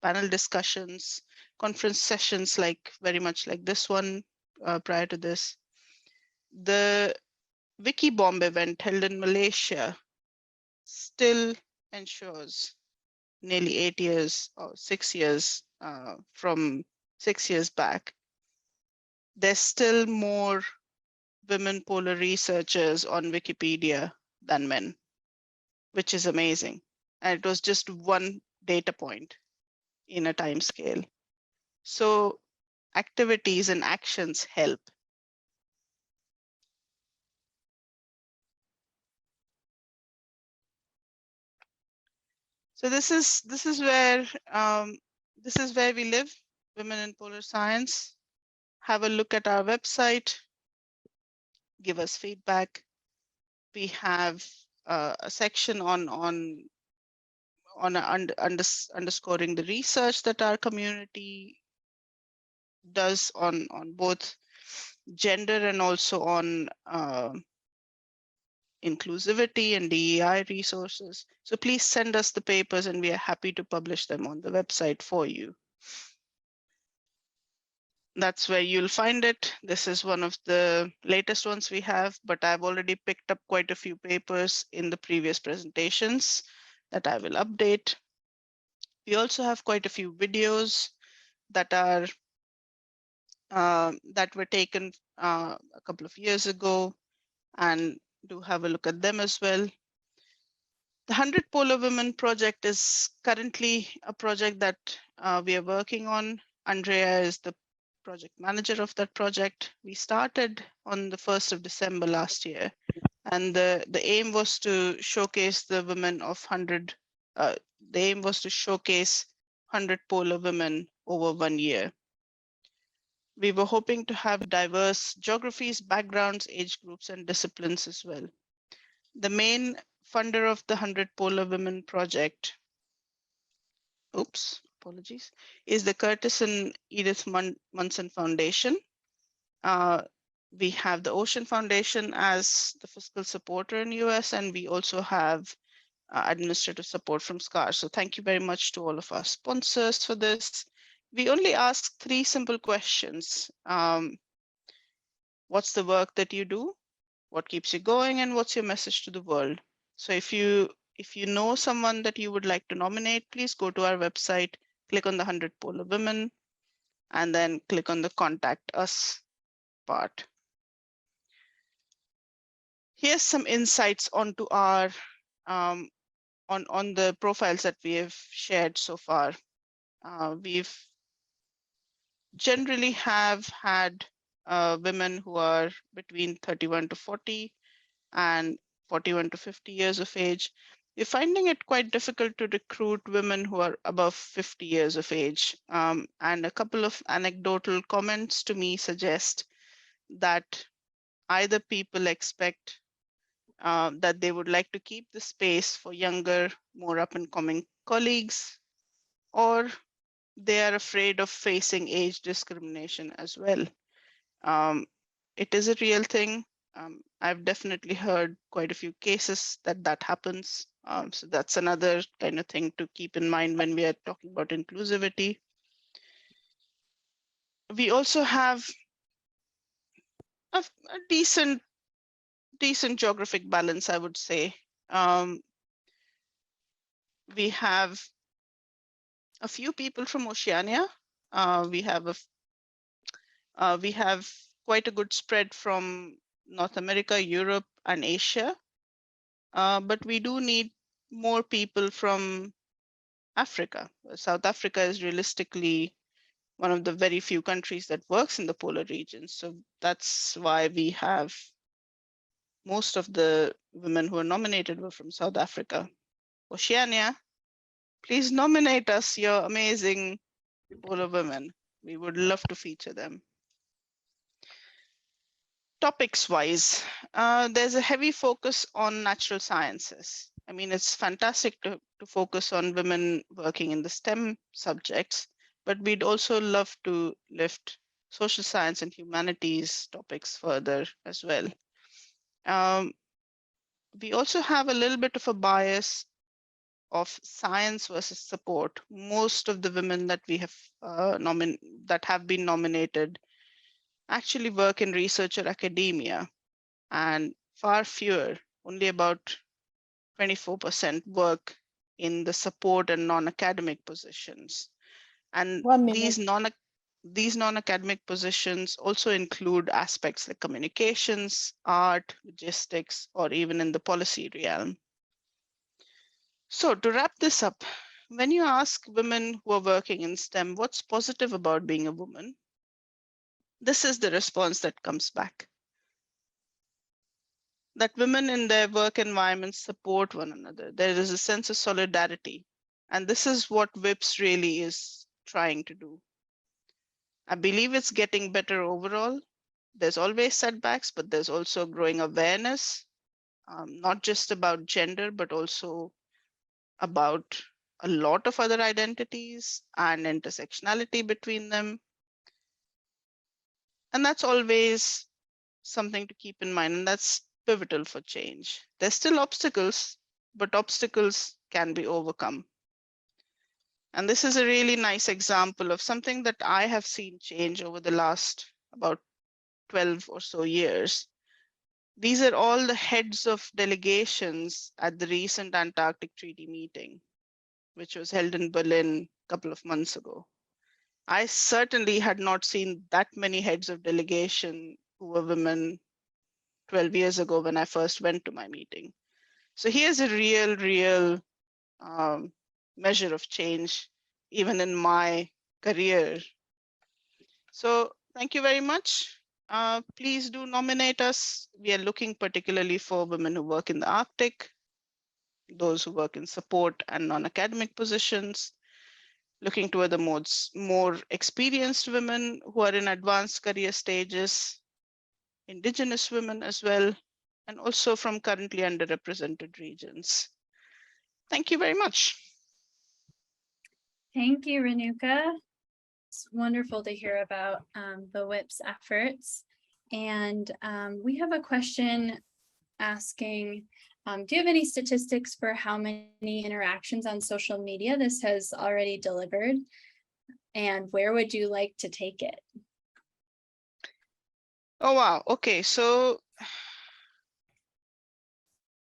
panel discussions, conference sessions like very much like this one prior to this. The Wikibomb event held in Malaysia still ensures nearly 8 years or 6 years from 6 years back. There's still more women polar researchers on Wikipedia than men, which is amazing. And it was just one data point in a time scale. So activities and actions help. So this is where we live, women in polar science. Have a look at our website, give us feedback. We have a section on underscoring the research that our community does on both gender and also on inclusivity and DEI resources. So please send us the papers and we are happy to publish them on the website for you. That's where you'll find it. This is one of the latest ones we have, but I've already picked up quite a few papers in the previous presentations that I will update. We also have quite a few videos that are that were taken a couple of years ago, and do have a look at them as well. The 100 Polar Women project is currently a project that we are working on. Andrea is the project manager of that project. We started on the 1st of December last year, and the aim was to showcase the women of 100. The aim was to showcase 100 polar women over 1 year. We were hoping to have diverse geographies, backgrounds, age groups, and disciplines as well. The main funder of the 100 Polar Women project, apologies, is the Curtis and Edith Munson Foundation. We have the Ocean Foundation as the fiscal supporter in US, and we also have administrative support from SCAR. So thank you very much to all of our sponsors for this. We only ask 3 simple questions. What's the work that you do? What keeps you going? And what's your message to the world? So if you if you know someone that you would like to nominate, please go to our website, click on the 100 Polar Women, and then click on the Contact Us part. Here's some insights onto our on the profiles that we have shared so far. We've generally have had women who are between 31 to 40 and 41 to 50 years of age. We're finding it quite difficult to recruit women who are above 50 years of age. And a couple of anecdotal comments to me suggest that either people expect that they would like to keep the space for younger, more up and coming colleagues, or they are afraid of facing age discrimination as well. It is a real thing. I've definitely heard quite a few cases that happens. So that's another kind of thing to keep in mind when we are talking about inclusivity. We also have a decent geographic balance, I would say. We have a few people from Oceania. We have quite a good spread from North America, Europe, and Asia. But we do need more people from Africa. South Africa is realistically one of the very few countries that works in the polar region. So that's why we have most of the women who are nominated were from South Africa. Oceania, please nominate us, your amazing polar women. We would love to feature them. Topics wise, there's a heavy focus on natural sciences. I mean, it's fantastic to focus on women working in the STEM subjects, but we'd also love to lift social science and humanities topics further as well. We also have a little bit of a bias of science versus support. Most of the women that we have that have been nominated actually work in research or academia, and far fewer, only about 24% work in the support and non-academic positions. And these non-academic positions also include aspects like communications, art, logistics, or even in the policy realm. So to wrap this up, when you ask women who are working in STEM, what's positive about being a woman? This is the response that comes back. That women in their work environments support one another. There is a sense of solidarity. And this is what WIPS really is trying to do. I believe it's getting better overall. There's always setbacks, but there's also growing awareness, not just about gender, but also about a lot of other identities and intersectionality between them. And that's always something to keep in mind, and that's pivotal for change. There's still obstacles, but obstacles can be overcome. And this is a really nice example of something that I have seen change over the last about 12 or so years. These are all the heads of delegations at the recent Antarctic Treaty meeting, which was held in Berlin a couple of months ago. I certainly had not seen that many heads of delegation who were women 12 years ago when I first went to my meeting. So here's a real measure of change, even in my career. So thank you very much. Please do nominate us. We are looking particularly for women who work in the Arctic, those who work in support and non-academic positions, looking toward the more experienced women who are in advanced career stages, Indigenous women as well, and also from currently underrepresented regions. Thank you very much. Thank you, Renuka. It's wonderful to hear about the WIPS efforts. And we have a question asking, do you have any statistics for how many interactions on social media this has already delivered? And where would you like to take it? Oh, wow. Okay, so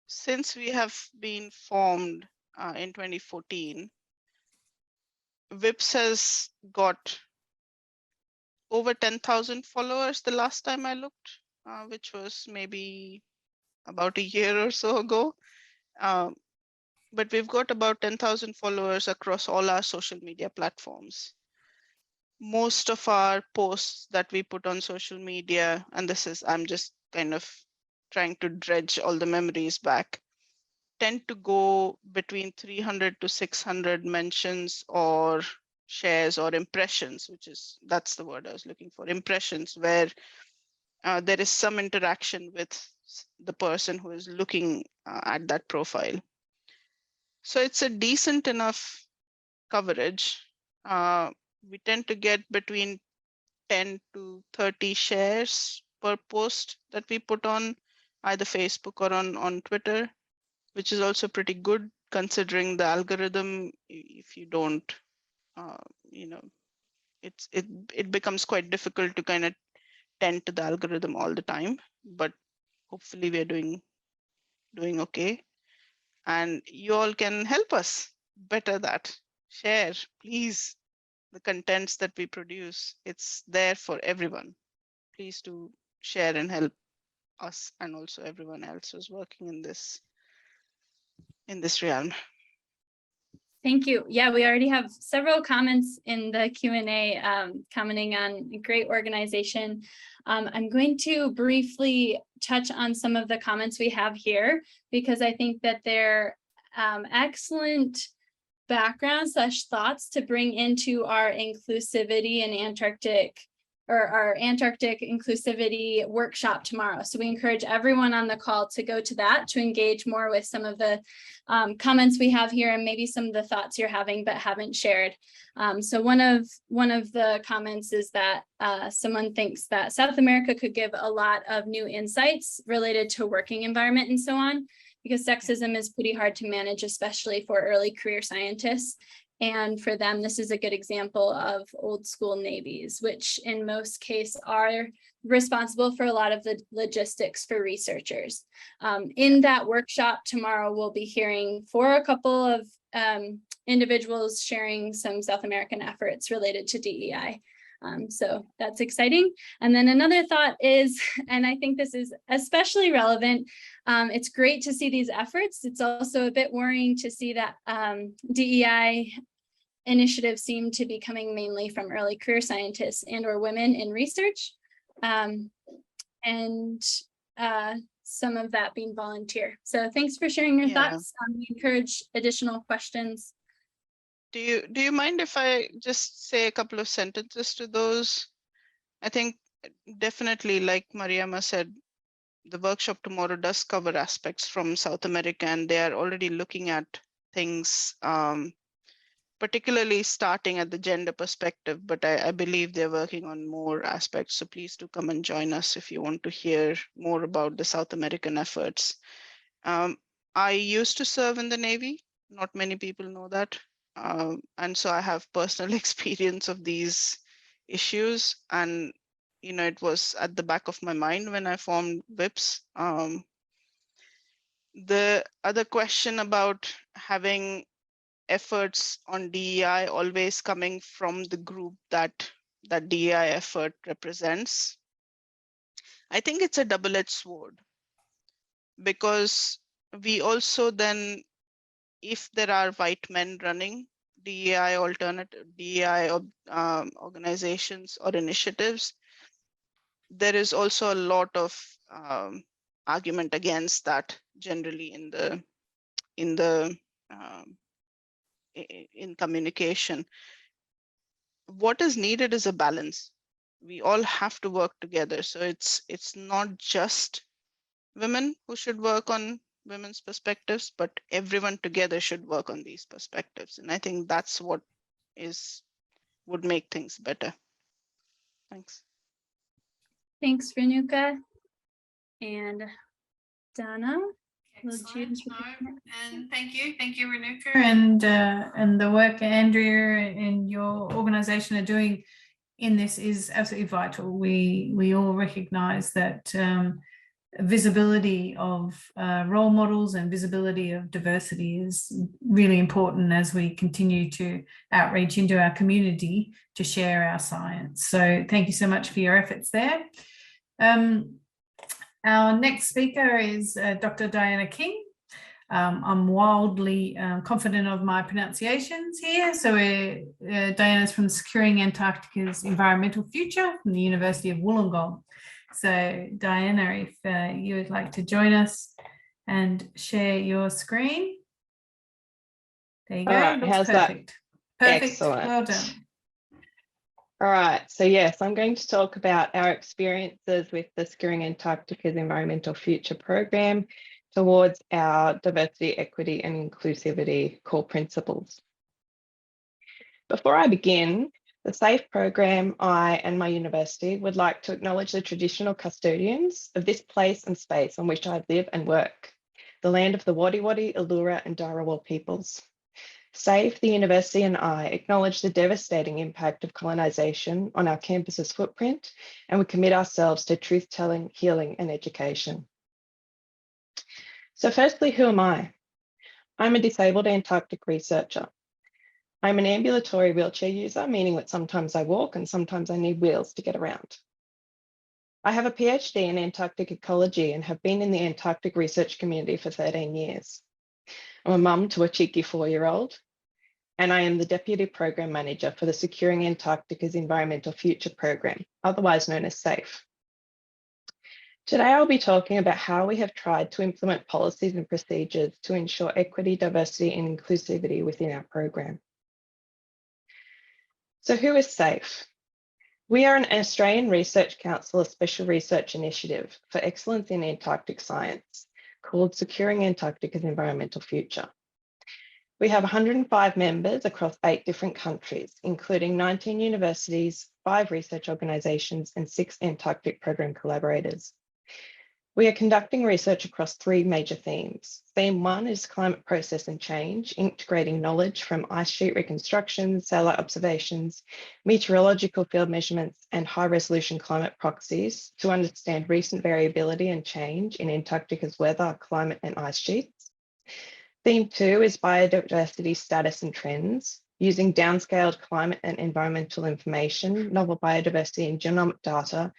since we have been formed in 2014, WIPS has got over 10,000 followers the last time I looked, which was maybe about a year or so ago. But we've got about 10,000 followers across all our social media platforms. Most of our posts that we put on social media, and I'm just kind of trying to dredge all the memories back, tend to go between 300 to 600 mentions or shares or impressions, that's the word I was looking for, impressions, where there is some interaction with the person who is looking at that profile. So it's a decent enough coverage. We tend to get between 10 to 30 shares per post that we put on either Facebook or on Twitter, which is also pretty good considering the algorithm. If you don't, it becomes quite difficult to kind of tend to the algorithm all the time, but hopefully we're doing okay. And you all can help us better that. Share, please, the contents that we produce. It's there for everyone. Please do share and help us and also everyone else who's working in this realm. Thank you. Yeah, we already have several comments in the Q&A commenting on great organization. I'm going to briefly touch on some of the comments we have here because I think that they're excellent background / thoughts to bring into our inclusivity and Antarctic inclusivity workshop tomorrow. So we encourage everyone on the call to go to that to engage more with some of the comments we have here and maybe some of the thoughts you're having but haven't shared. So one of the comments is that someone thinks that South America could give a lot of new insights related to working environment and so on, because sexism is pretty hard to manage, especially for early career scientists. And for them, this is a good example of old school navies, which in most cases are responsible for a lot of the logistics for researchers. In that workshop tomorrow, we'll be hearing for a couple of individuals sharing some South American efforts related to DEI. So that's exciting. And then another thought is, and I think this is especially relevant, it's great to see these efforts. It's also a bit worrying to see that DEI initiatives seem to be coming mainly from early career scientists and or women in research, and some of that being volunteer. So thanks for sharing your thoughts. We encourage additional questions. Do you mind if I just say a couple of sentences to those? I think definitely, like Mariama said, the workshop tomorrow does cover aspects from South America, and they are already looking at things, particularly starting at the gender perspective, but I believe they're working on more aspects. So please do come and join us if you want to hear more about the South American efforts. I used to serve in the Navy. Not many people know that. And so I have personal experience of these issues, and it was at the back of my mind when I formed WIPS. The other question about having efforts on DEI always coming from the group that DEI effort represents, I think it's a double-edged sword, because we also then, if there are white men running DEI organizations or initiatives, there is also a lot of argument against that generally in communication. What is needed is a balance. We all have to work together. So it's not just women who should work on women's perspectives, but everyone together should work on these perspectives. And I think that's what would make things better. Thanks. Thanks, Renuka. And Donna. Excellent. And thank you, Renuka. And the work Andrea and your organization are doing in this is absolutely vital. We all recognize that visibility of role models and visibility of diversity is really important as we continue to outreach into our community to share our science. So thank you so much for your efforts there. Our next speaker is Dr. Diana King. I'm wildly confident of my pronunciations here. So Diana's from Securing Antarctica's Environmental Future from the University of Wollongong. So Diana, if you would like to join us and share your screen. There you go. All right, Looks how's perfect. that? Perfect. Excellent. Well done. All right, so yes, I'm going to talk about our experiences with the Securing Antarctica's Environmental Future program towards our diversity, equity, and inclusivity core principles. Before I begin, the SAFE program, I and my university would like to acknowledge the traditional custodians of this place and space on which I live and work, the land of the Wadi Wadi, Allura, and Dharawal peoples. SAFE, the university, and I acknowledge the devastating impact of colonisation on our campus's footprint, and we commit ourselves to truth-telling, healing, and education. So firstly, who am I? I'm a disabled Antarctic researcher. I'm an ambulatory wheelchair user, meaning that sometimes I walk and sometimes I need wheels to get around. I have a PhD in Antarctic ecology and have been in the Antarctic research community for 13 years. I'm a mum to a cheeky 4-year-old, and I am the Deputy Program Manager for the Securing Antarctica's Environmental Future program, otherwise known as SAFE. Today, I'll be talking about how we have tried to implement policies and procedures to ensure equity, diversity, and inclusivity within our program. So who is SAFE? We are an Australian Research Council Special Research Initiative for Excellence in Antarctic Science called Securing Antarctica's Environmental Future. We have 105 members across 8 different countries, including 19 universities, 5 research organisations, and 6 Antarctic program collaborators. We are conducting research across 3 major themes. Theme 1 is climate process and change, integrating knowledge from ice sheet reconstruction, satellite observations, meteorological field measurements, and high-resolution climate proxies to understand recent variability and change in Antarctica's weather, climate, and ice sheets. Theme 2 is biodiversity status and trends, using downscaled climate and environmental information, novel biodiversity and genomic data,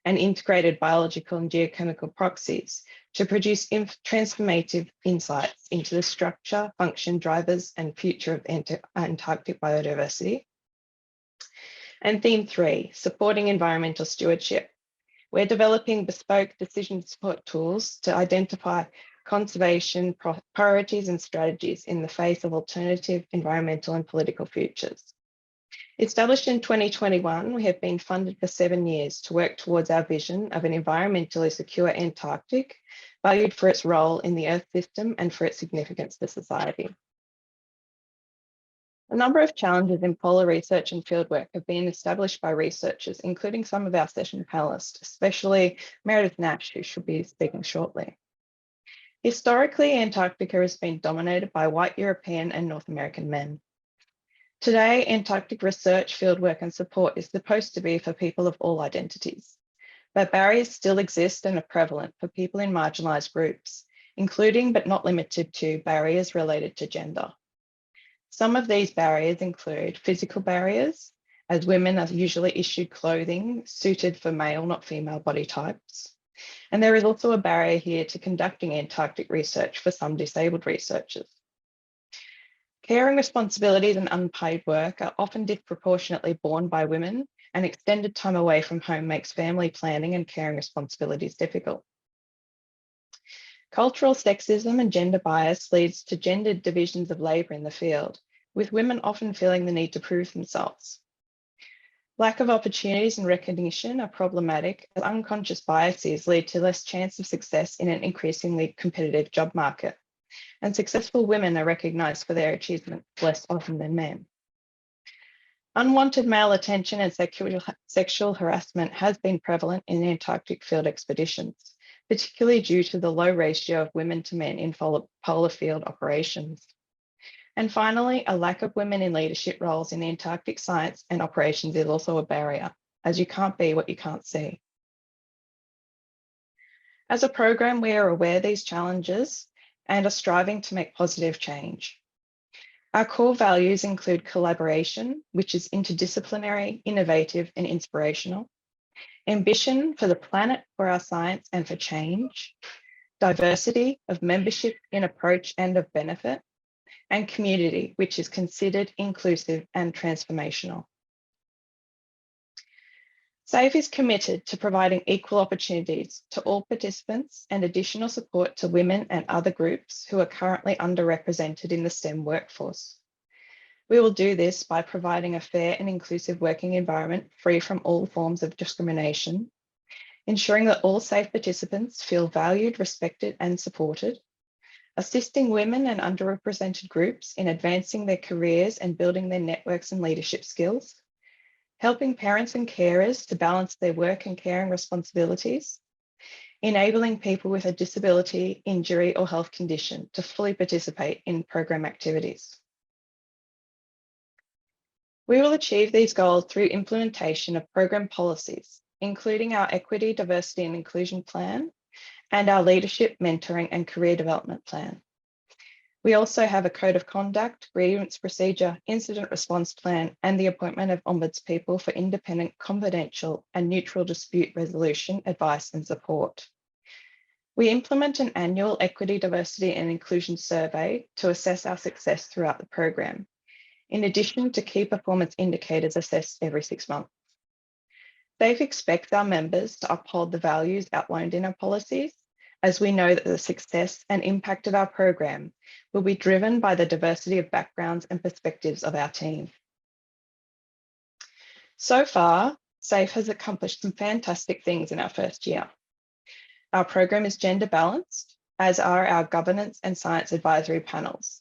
and integrated biological and geochemical proxies to produce transformative insights into the structure, function, drivers, and future of Antarctic biodiversity. And theme 3, supporting environmental stewardship. We're developing bespoke decision support tools to identify conservation priorities and strategies in the face of alternative environmental and political futures. Established in 2021, we have been funded for 7 years to work towards our vision of an environmentally secure Antarctic, valued for its role in the Earth system and for its significance to society. A number of challenges in polar research and fieldwork have been established by researchers, including some of our session panelists, especially Meredith Nash, who should be speaking shortly. Historically, Antarctica has been dominated by white European and North American men. Today, Antarctic research, fieldwork, and support is supposed to be for people of all identities, but barriers still exist and are prevalent for people in marginalised groups, including but not limited to barriers related to gender. Some of these barriers include physical barriers, as women are usually issued clothing suited for male, not female body types. And there is also a barrier here to conducting Antarctic research for some disabled researchers. Caring responsibilities and unpaid work are often disproportionately borne by women, and extended time away from home makes family planning and caring responsibilities difficult. Cultural sexism and gender bias leads to gendered divisions of labour in the field, with women often feeling the need to prove themselves. Lack of opportunities and recognition are problematic, as unconscious biases lead to less chance of success in an increasingly competitive job market. And successful women are recognised for their achievements less often than men. Unwanted male attention and sexual harassment has been prevalent in Antarctic field expeditions, particularly due to the low ratio of women to men in polar field operations. And finally, a lack of women in leadership roles in Antarctic science and operations is also a barrier, as you can't be what you can't see. As a program, we are aware of these challenges and are striving to make positive change. Our core values include collaboration, which is interdisciplinary, innovative, and inspirational. Ambition for the planet, for our science, and for change. Diversity of membership in approach and of benefit. And community, which is considered inclusive and transformational. SAFE is committed to providing equal opportunities to all participants and additional support to women and other groups who are currently underrepresented in the STEM workforce. We will do this by providing a fair and inclusive working environment free from all forms of discrimination, ensuring that all SAFE participants feel valued, respected, and supported, assisting women and underrepresented groups in advancing their careers and building their networks and leadership skills, helping parents and carers to balance their work and caring responsibilities, enabling people with a disability, injury, or health condition to fully participate in program activities. We will achieve these goals through implementation of program policies, including our Equity, Diversity and Inclusion Plan and our Leadership, Mentoring and Career Development Plan. We also have a Code of Conduct, Grievance Procedure, Incident Response Plan, and the appointment of ombudspeople for independent, confidential and neutral dispute resolution, advice and support. We implement an annual Equity, Diversity and Inclusion survey to assess our success throughout the program, in addition to key performance indicators assessed every 6 months. SAFE expects our members to uphold the values outlined in our policies, as we know that the success and impact of our program will be driven by the diversity of backgrounds and perspectives of our team. So far, SAFE has accomplished some fantastic things in our first year. Our program is gender balanced, as are our governance and science advisory panels,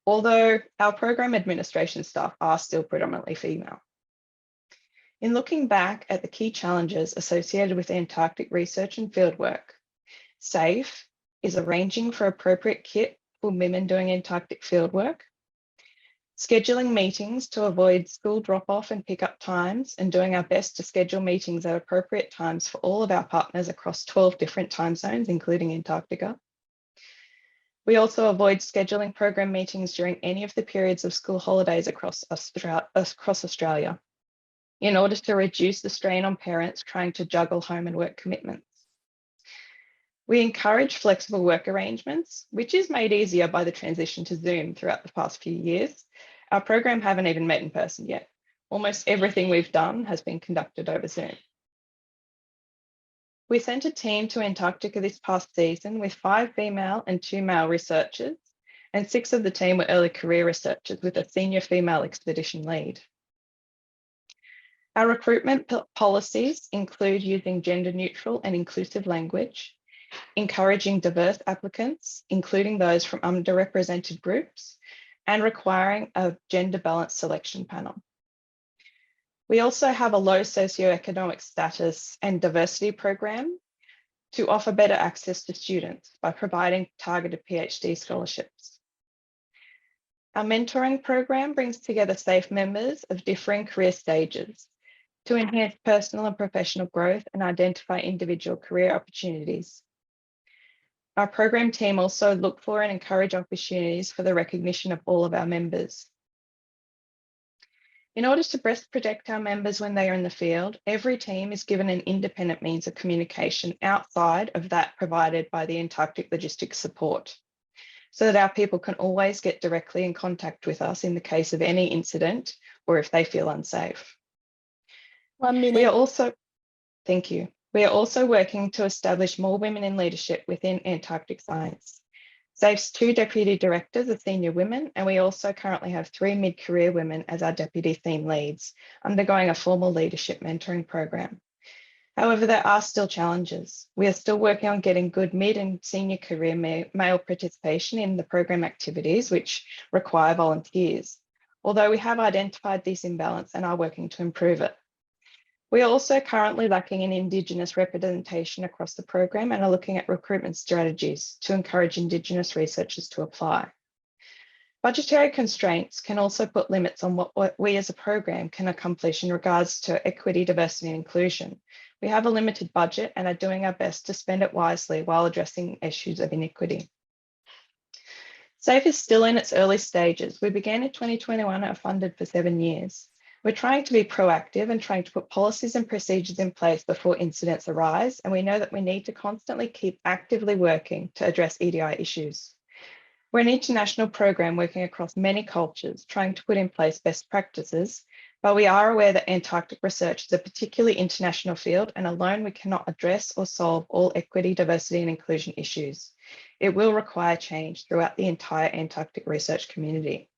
although our program administration staff are still predominantly female. In looking back at the key challenges associated with Antarctic research and fieldwork, SAFE is arranging for appropriate kit for women doing Antarctic fieldwork, scheduling meetings to avoid school drop-off and pick-up times, and doing our best to schedule meetings at appropriate times for all of our partners across 12 different time zones, including Antarctica. We also avoid scheduling program meetings during any of the periods of school holidays across Australia in order to reduce the strain on parents trying to juggle home and work commitments. We encourage flexible work arrangements, which is made easier by the transition to Zoom throughout the past few years. Our program haven't even met in person yet. Almost everything we've done has been conducted over Zoom. We sent a team to Antarctica this past season with 5 female and 2 male researchers, and 6 of the team were early career researchers with a senior female expedition lead. Our recruitment policies include using gender neutral and inclusive language, encouraging diverse applicants, including those from underrepresented groups, and requiring a gender balanced selection panel. We also have a low socioeconomic status and diversity program to offer better access to students by providing targeted PhD scholarships. Our mentoring program brings together SAFE members of differing career stages to enhance personal and professional growth and identify individual career opportunities. Our program team also look for and encourage opportunities for the recognition of all of our members. In order to best protect our members when they are in the field, every team is given an independent means of communication outside of that provided by the Antarctic Logistics Support, so that our people can always get directly in contact with us in the case of any incident or if they feel unsafe. 1 minute. We are also, thank you. We are also working to establish more women in leadership within Antarctic science. SAFE's 2 deputy directors are senior women, and we also currently have 3 mid-career women as our deputy theme leads, undergoing a formal leadership mentoring program. However, there are still challenges. We are still working on getting good mid and senior career male participation in the program activities, which require volunteers, although we have identified this imbalance and are working to improve it. We are also currently lacking in Indigenous representation across the program and are looking at recruitment strategies to encourage Indigenous researchers to apply. Budgetary constraints can also put limits on what we as a program can accomplish in regards to equity, diversity and inclusion, We have a limited budget and are doing our best to spend it wisely while addressing issues of inequity. SAFE is still in its early stages. We began in 2021 and are funded for 7 years. We're trying to be proactive and trying to put policies and procedures in place before incidents arise, and we know that we need to constantly keep actively working to address EDI issues. We're an international program working across many cultures, trying to put in place best practices, but we are aware that Antarctic research is a particularly international field, and alone we cannot address or solve all equity, diversity, and inclusion issues. It will require change throughout the entire Antarctic research community.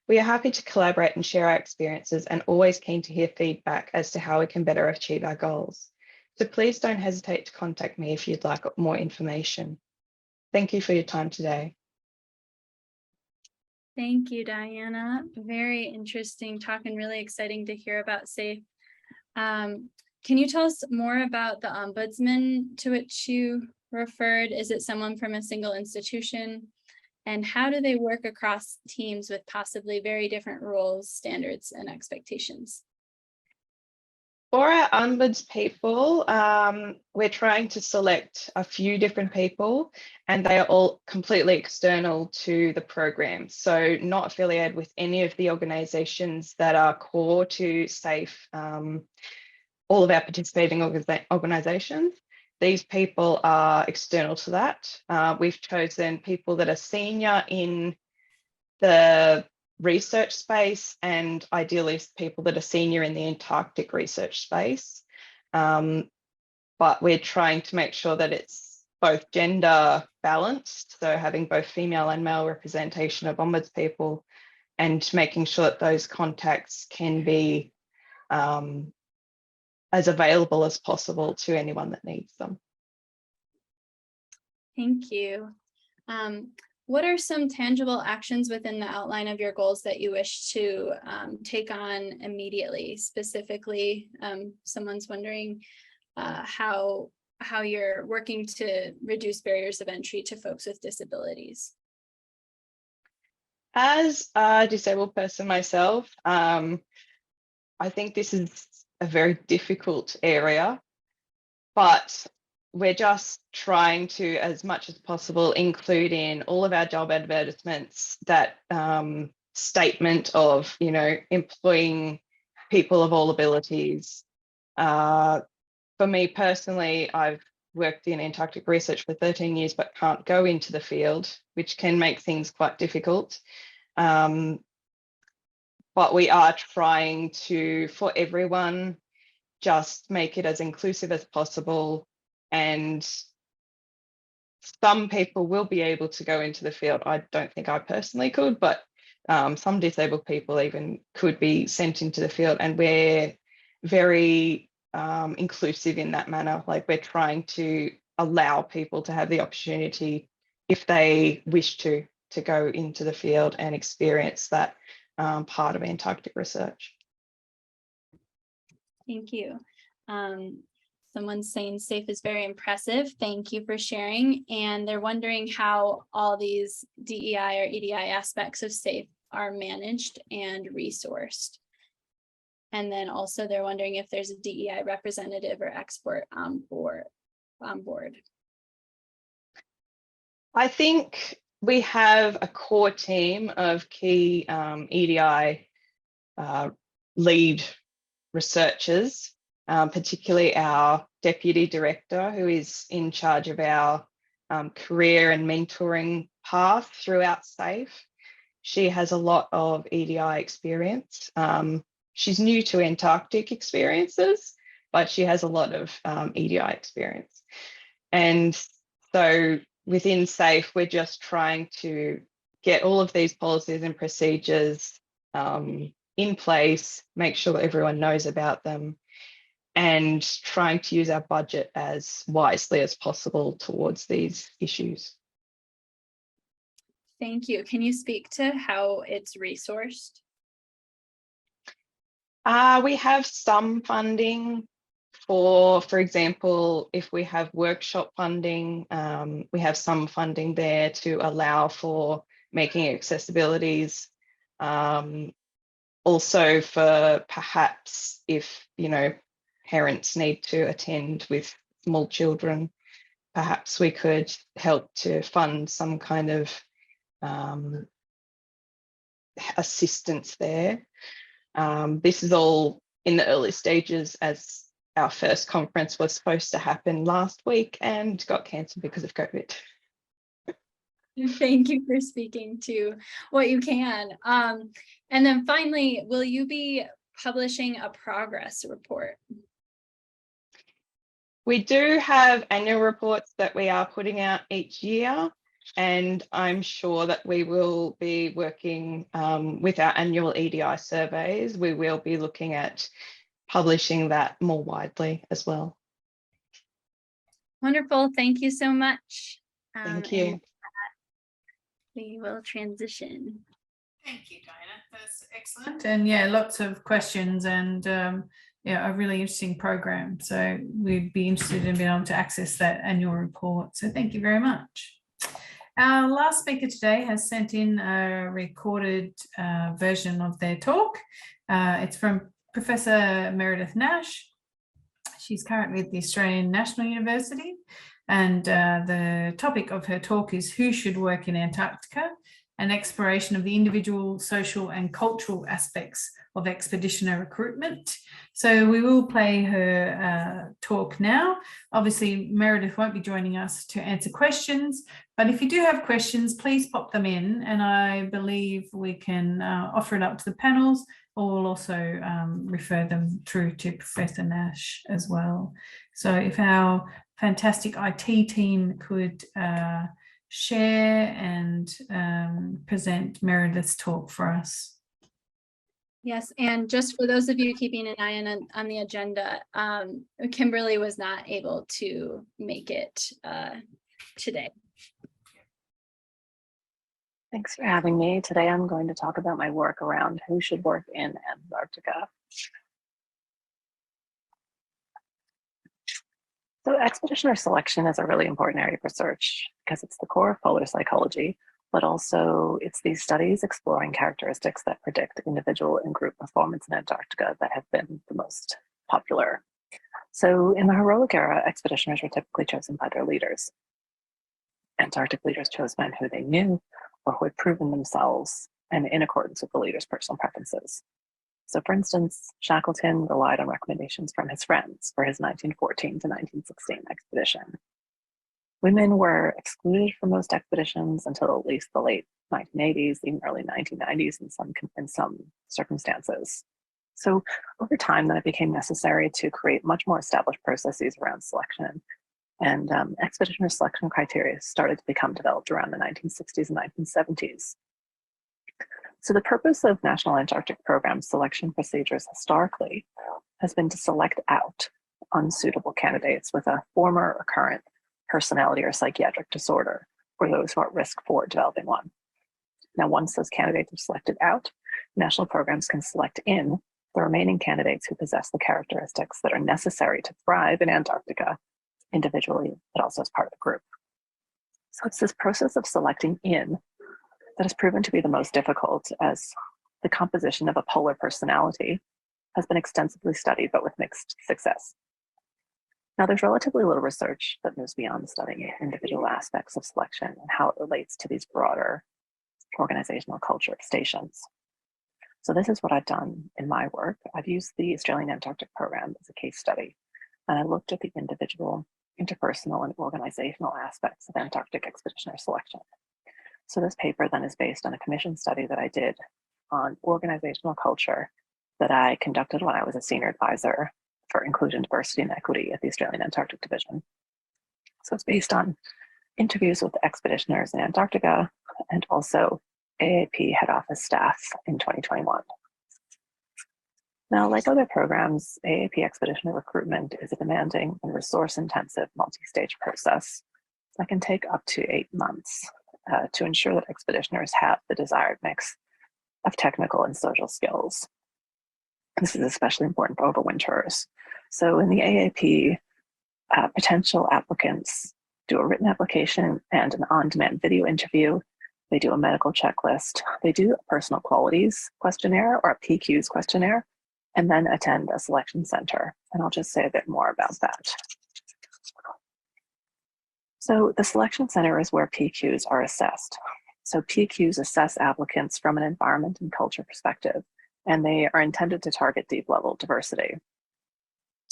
We are happy to collaborate and share our experiences and always keen to hear feedback as to how we can better achieve our goals. So please don't hesitate to contact me if you'd like more information. Thank you for your time today. Thank you, Diana. Very interesting talk and really exciting to hear about SAFE. Can you tell us more about the ombudsman to which you referred? Is it someone from a single institution? And how do they work across teams with possibly very different roles, standards, and expectations? For our ombuds people, we're trying to select a few different people, and they are all completely external to the program. So not affiliated with any of the organizations that are core to SAFE, all of our participating organizations. These people are external to that. We've chosen people that are senior in the research space and ideally people that are senior in the Antarctic research space. But we're trying to make sure that it's both gender balanced, so having both female and male representation of ombuds people, and making sure that those contacts can be as available as possible to anyone that needs them. Thank you. What are some tangible actions within the outline of your goals that you wish to take on immediately? Specifically, someone's wondering how you're working to reduce barriers of entry to folks with disabilities. As a disabled person myself, I think this is a very difficult area, but we're just trying to, as much as possible, include in all of our job advertisements that statement of, employing people of all abilities. For me personally, I've worked in Antarctic research for 13 years, but can't go into the field, which can make things quite difficult. But we are trying to, for everyone, just make it as inclusive as possible. And some people will be able to go into the field. I don't think I personally could, but some disabled people even could be sent into the field. And we're very inclusive in that manner. Like, we're trying to allow people to have the opportunity, if they wish to go into the field and experience that part of Antarctic research. Thank you. Someone's saying SAFE is very impressive. Thank you for sharing. And they're wondering how all these DEI or EDI aspects of SAFE are managed and resourced. And then also they're wondering if there's a DEI representative or expert on board. I think we have a core team of key EDI lead researchers, particularly our deputy director, who is in charge of our career and mentoring path throughout SAFE. She has a lot of EDI experience. She's new to Antarctic experiences, but she has a lot of EDI experience. And so within SAFE, we're just trying to get all of these policies and procedures in place, make sure that everyone knows about them, and trying to use our budget as wisely as possible towards these issues. Thank you. Can you speak to how it's resourced? We have some funding for example, if we have workshop funding, we have some funding there to allow for making accessibilities. Also for perhaps if, parents need to attend with small children, perhaps we could help to fund some kind of assistance there. This is all in the early stages, as our first conference was supposed to happen last week and got cancelled because of COVID. Thank you for speaking to what you can. And then finally, will you be publishing a progress report? We do have annual reports that we are putting out each year, and I'm sure that we will be working with our annual EDI surveys. We will be looking at publishing that more widely as well. Wonderful. Thank you so much. Thank you. We will transition. Thank you, Diana. That's excellent. And yeah, lots of questions and yeah, a really interesting program. So we'd be interested in being able to access that annual report. So thank you very much. Our last speaker today has sent in a recorded version of their talk. It's from Professor Meredith Nash. She's currently at the Australian National University, and the topic of her talk is Who Should Work in Antarctica? An exploration of the individual, social and cultural aspects of expeditioner recruitment. So we will play her talk now. Obviously, Meredith won't be joining us to answer questions, but if you do have questions, please pop them in, and I believe we can offer it up to the panels, or we'll also refer them through to Professor Nash as well. So if our fantastic IT team could share and present Meredith's talk for us. Yes, and just for those of you keeping an eye on the agenda, Kimberly was not able to make it today. Thanks for having me. Today I'm going to talk about my work around who should work in Antarctica. So expeditioner selection is a really important area of research because it's the core of polar psychology, but also it's these studies exploring characteristics that predict individual and group performance in Antarctica that have been the most popular. So in the heroic era, expeditioners were typically chosen by their leaders. Antarctic leaders chose men who they knew or who had proven themselves and in accordance with the leader's personal preferences. So for instance, Shackleton relied on recommendations from his friends for his 1914 to 1916 expedition. Women were excluded from most expeditions until at least the late 1980s, even early 1990s in some circumstances. So over time, then it became necessary to create much more established processes around selection, and expeditioner selection criteria started to become developed around the 1960s and 1970s. So the purpose of National Antarctic Program selection procedures historically has been to select out unsuitable candidates with a former or current personality or psychiatric disorder, or those who are at risk for developing one. Now, once those candidates are selected out, national programs can select in the remaining candidates who possess the characteristics that are necessary to thrive in Antarctica individually, but also as part of the group. So it's this process of selecting in that has proven to be the most difficult, as the composition of a polar personality has been extensively studied, but with mixed success. Now, there's relatively little research that moves beyond studying individual aspects of selection and how it relates to these broader organizational culture stations. So this is what I've done in my work. I've used the Australian Antarctic Program as a case study, and I looked at the individual, interpersonal, and organizational aspects of Antarctic expeditionary selection. So this paper then is based on a commission study that I did on organizational culture that I conducted when I was a senior advisor for inclusion, diversity, and equity at the Australian Antarctic Division. So it's based on interviews with expeditioners in Antarctica and also AAP head office staff in 2021. Now, like other programs, AAP expeditioner recruitment is a demanding and resource-intensive multi-stage process that can take up to 8 months to ensure that expeditioners have the desired mix of technical and social skills. This is especially important for overwinterers. So in the AAP, potential applicants do a written application and an on-demand video interview. They do a medical checklist. They do a personal qualities questionnaire or a PQs questionnaire, and then attend a selection center. And I'll just say a bit more about that. So the selection center is where PQs are assessed. So PQs assess applicants from an environment and culture perspective, and they are intended to target deep level diversity.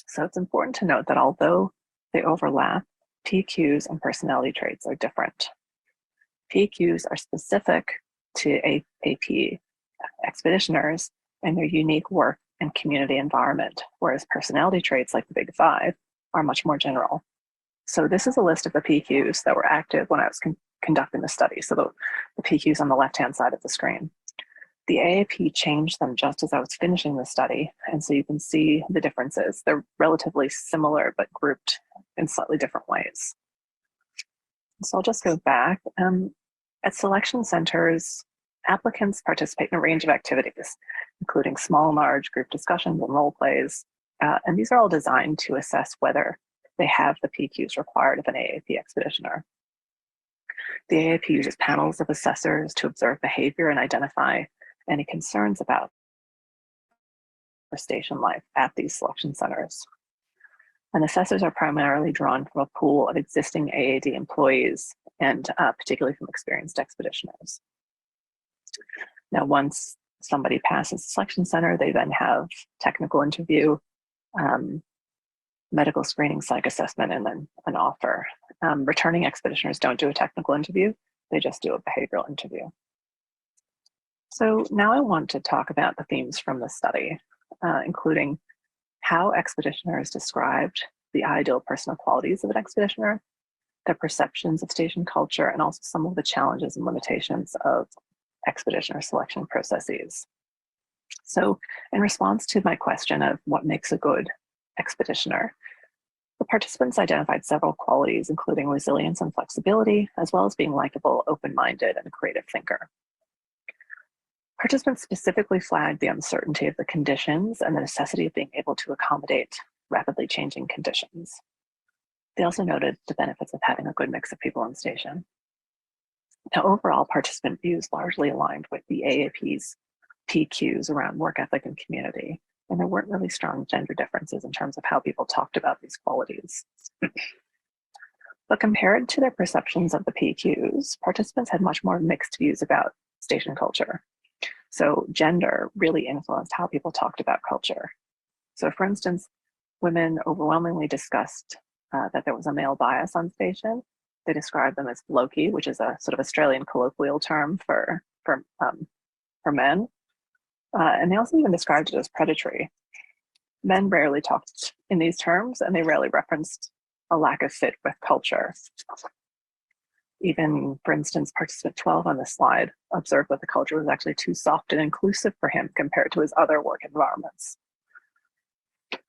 So it's important to note that although they overlap, PQs and personality traits are different. PQs are specific to AP expeditioners and their unique work and community environment, whereas personality traits like the Big Five are much more general. So this is a list of the PQs that were active when I was conducting the study. So the PQs on the left-hand side of the screen. The AAP changed them just as I was finishing the study. And so you can see the differences. They're relatively similar, but grouped in slightly different ways. So I'll just go back. At selection centers, applicants participate in a range of activities, including small and large group discussions and role plays. And these are all designed to assess whether they have the PQs required of an AAP expeditioner. The AAP uses panels of assessors to observe behavior and identify any concerns about station life at these selection centers. And assessors are primarily drawn from a pool of existing AAD employees and particularly from experienced expeditioners. Now, once somebody passes the selection center, they then have technical interview, medical screening, psych assessment, and then an offer. Returning expeditioners don't do a technical interview, they just do a behavioral interview. So now I want to talk about the themes from the study, including how expeditioners described the ideal personal qualities of an expeditioner, their perceptions of station culture, and also some of the challenges and limitations of expeditioner selection processes. So in response to my question of what makes a good expeditioner, the participants identified several qualities, including resilience and flexibility, as well as being likable, open-minded, and a creative thinker. Participants specifically flagged the uncertainty of the conditions and the necessity of being able to accommodate rapidly changing conditions. They also noted the benefits of having a good mix of people on station. Now, overall, participant views largely aligned with the AAP's PQs around work ethic and community, and there weren't really strong gender differences in terms of how people talked about these qualities. But compared to their perceptions of the PQs, participants had much more mixed views about station culture. So gender really influenced how people talked about culture. So for instance, women overwhelmingly discussed that there was a male bias on station. They described them as blokey, which is a sort of Australian colloquial term for men. And they also even described it as predatory. Men rarely talked in these terms, and they rarely referenced a lack of fit with culture. Even, for instance, participant 12 on this slide observed that the culture was actually too soft and inclusive for him compared to his other work environments.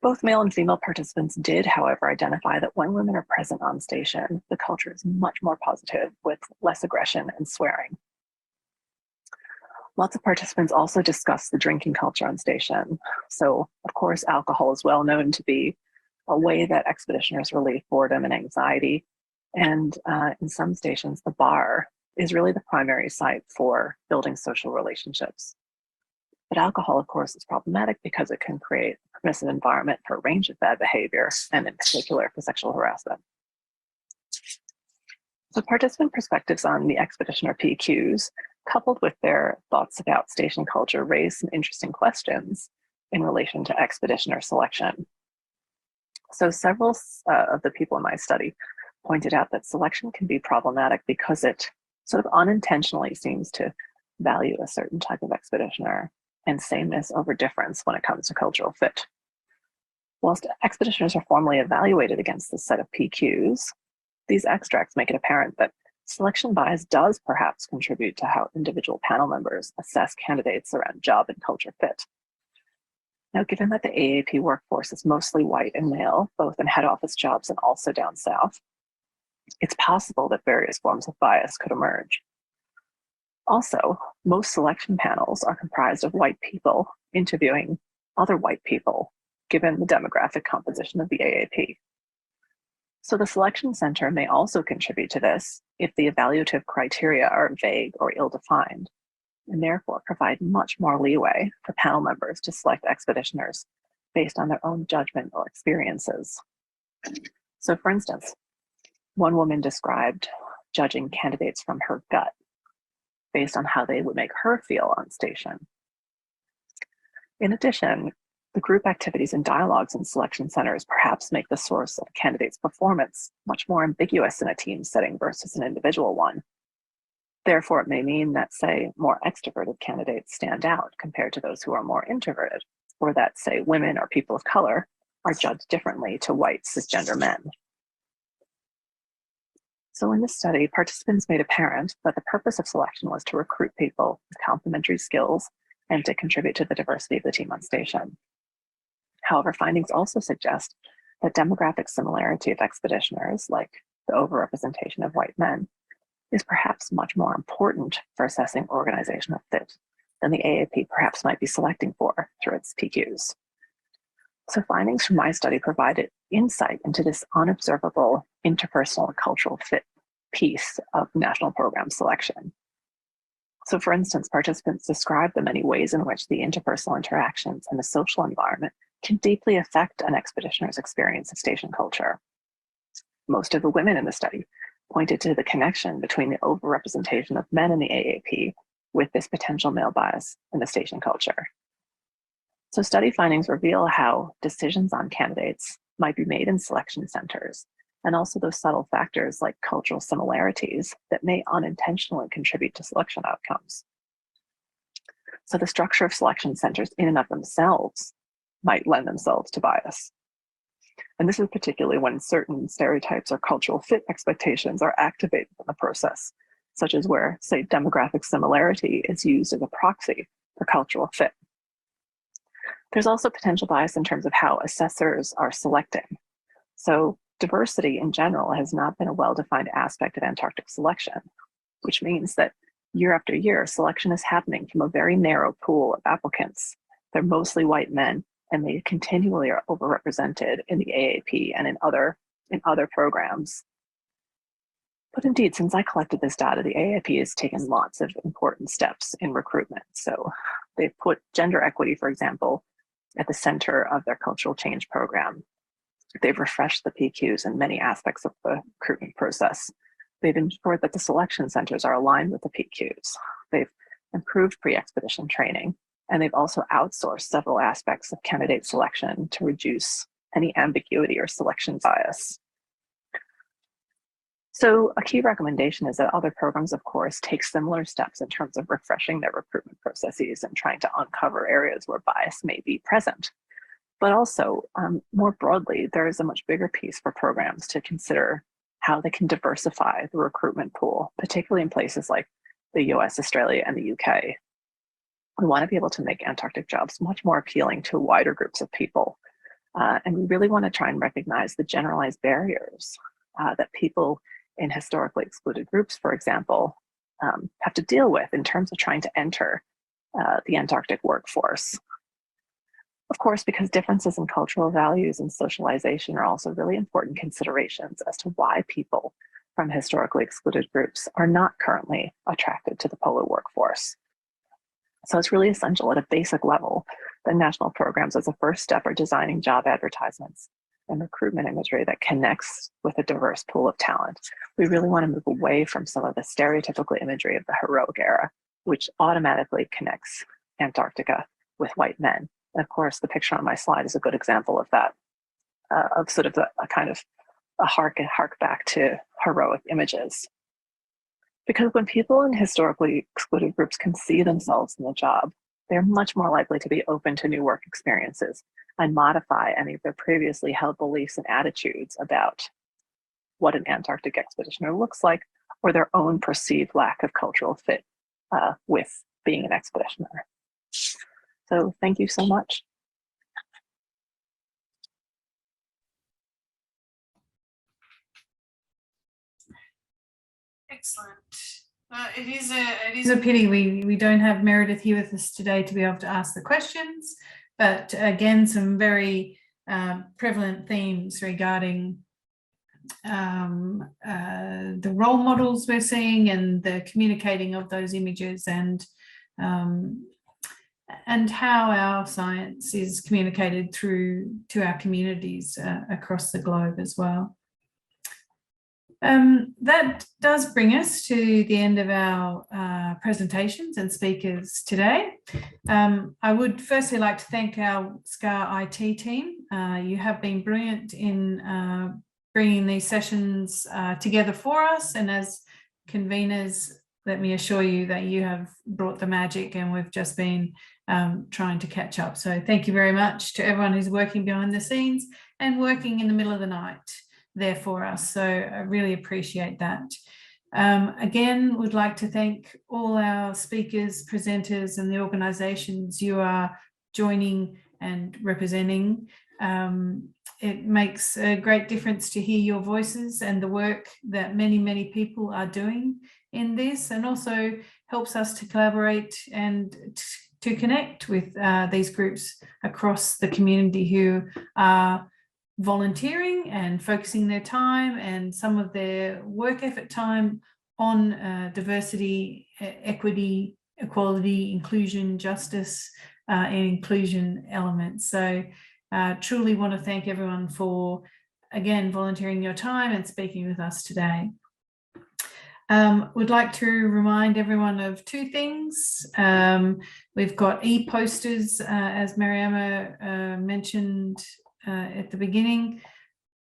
Both male and female participants did, however, identify that when women are present on station, the culture is much more positive with less aggression and swearing. Lots of participants also discussed the drinking culture on station. So, of course, alcohol is well known to be a way that expeditioners relieve boredom and anxiety. And in some stations, the bar is really the primary site for building social relationships. But alcohol, of course, is problematic because it can create a permissive environment for a range of bad behavior, and in particular for sexual harassment. So participant perspectives on the expeditioner PQs, coupled with their thoughts about station culture, raised some interesting questions in relation to expeditioner selection. So several of the people in my study pointed out that selection can be problematic because it sort of unintentionally seems to value a certain type of expeditioner and sameness over difference when it comes to cultural fit. Whilst expeditioners are formally evaluated against this set of PQs, these extracts make it apparent that selection bias does perhaps contribute to how individual panel members assess candidates around job and culture fit. Now, given that the AAP workforce is mostly white and male, both in head office jobs and also down south, it's possible that various forms of bias could emerge. Also, most selection panels are comprised of white people interviewing other white people, given the demographic composition of the AAP. So the selection center may also contribute to this if the evaluative criteria are vague or ill-defined, and therefore provide much more leeway for panel members to select expeditioners based on their own judgment or experiences. So for instance, one woman described judging candidates from her gut based on how they would make her feel on station. In addition, the group activities and dialogues in selection centers perhaps make the source of a candidate's performance much more ambiguous in a team setting versus an individual one. Therefore, it may mean that, say, more extroverted candidates stand out compared to those who are more introverted, or that, say, women or people of color are judged differently to white cisgender men. So in this study, participants made apparent that the purpose of selection was to recruit people with complementary skills and to contribute to the diversity of the team on station. However, findings also suggest that demographic similarity of expeditioners, like the overrepresentation of white men, is perhaps much more important for assessing organizational fit than the AAP perhaps might be selecting for through its PQs. So findings from my study provided insight into this unobservable interpersonal and cultural fit piece of national program selection. So for instance, participants described the many ways in which the interpersonal interactions and the social environment can deeply affect an expeditioner's experience of station culture. Most of the women in the study pointed to the connection between the overrepresentation of men in the AAP with this potential male bias in the station culture. So study findings reveal how decisions on candidates might be made in selection centers, and also those subtle factors like cultural similarities that may unintentionally contribute to selection outcomes. So the structure of selection centers in and of themselves might lend themselves to bias. And this is particularly when certain stereotypes or cultural fit expectations are activated in the process, such as where, say, demographic similarity is used as a proxy for cultural fit. There's also potential bias in terms of how assessors are selecting. So diversity in general has not been a well-defined aspect of Antarctic selection, which means that year after year, selection is happening from a very narrow pool of applicants. They're mostly white men, and they continually are overrepresented in the AAP and in other programs. But indeed, since I collected this data, the AAP has taken lots of important steps in recruitment. So they've put gender equity, for example, at the center of their cultural change program. They've refreshed the PQs in many aspects of the recruitment process. They've ensured that the selection centers are aligned with the PQs. They've improved pre-expedition training, and they've also outsourced several aspects of candidate selection to reduce any ambiguity or selection bias. So a key recommendation is that other programs, of course, take similar steps in terms of refreshing their recruitment processes and trying to uncover areas where bias may be present. But also, more broadly, there is a much bigger piece for programs to consider how they can diversify the recruitment pool, particularly in places like the US, Australia, and the UK. We want to be able to make Antarctic jobs much more appealing to wider groups of people. And we really want to try and recognize the generalized barriers that people in historically excluded groups, for example, have to deal with in terms of trying to enter the Antarctic workforce. Of course, because differences in cultural values and socialization are also really important considerations as to why people from historically excluded groups are not currently attracted to the polar workforce. So it's really essential at a basic level that national programs as a first step are designing job advertisements and recruitment imagery that connects with a diverse pool of talent. We really want to move away from some of the stereotypical imagery of the heroic era, which automatically connects Antarctica with white men. And of course, the picture on my slide is a good example of that, of sort of a kind of a hark back to heroic images. Because when people in historically excluded groups can see themselves in the job, they're much more likely to be open to new work experiences and modify any of their previously held beliefs and attitudes about what an Antarctic expeditioner looks like, or their own perceived lack of cultural fit with being an expeditioner. So thank you so much. Excellent. It is It's a pity we don't have Meredith here with us today to be able to ask the questions, but again, some very prevalent themes regarding the role models we're seeing and the communicating of those images and and how our science is communicated through to our communities across the globe as well. That does bring us to the end of our presentations and speakers today. I would firstly like to thank our SCAR IT team. You have been brilliant in bringing these sessions together for us, and as conveners, let me assure you that you have brought the magic, and we've just been trying to catch up. So thank you very much to everyone who's working behind the scenes and working in the middle of the night there for us. So I really appreciate that. Again, would like to thank all our speakers, presenters, and the organisations you are joining and representing. It makes a great difference to hear your voices and the work that many people are doing in this, and also helps us to collaborate and to connect with these groups across the community who are volunteering and focusing their time and some of their work effort time on diversity, equity, equality, inclusion, justice, and inclusion elements. So truly want to thank everyone for, again, volunteering your time and speaking with us today. Would like to remind everyone of two things. We've got e-posters, as Mariama mentioned at the beginning.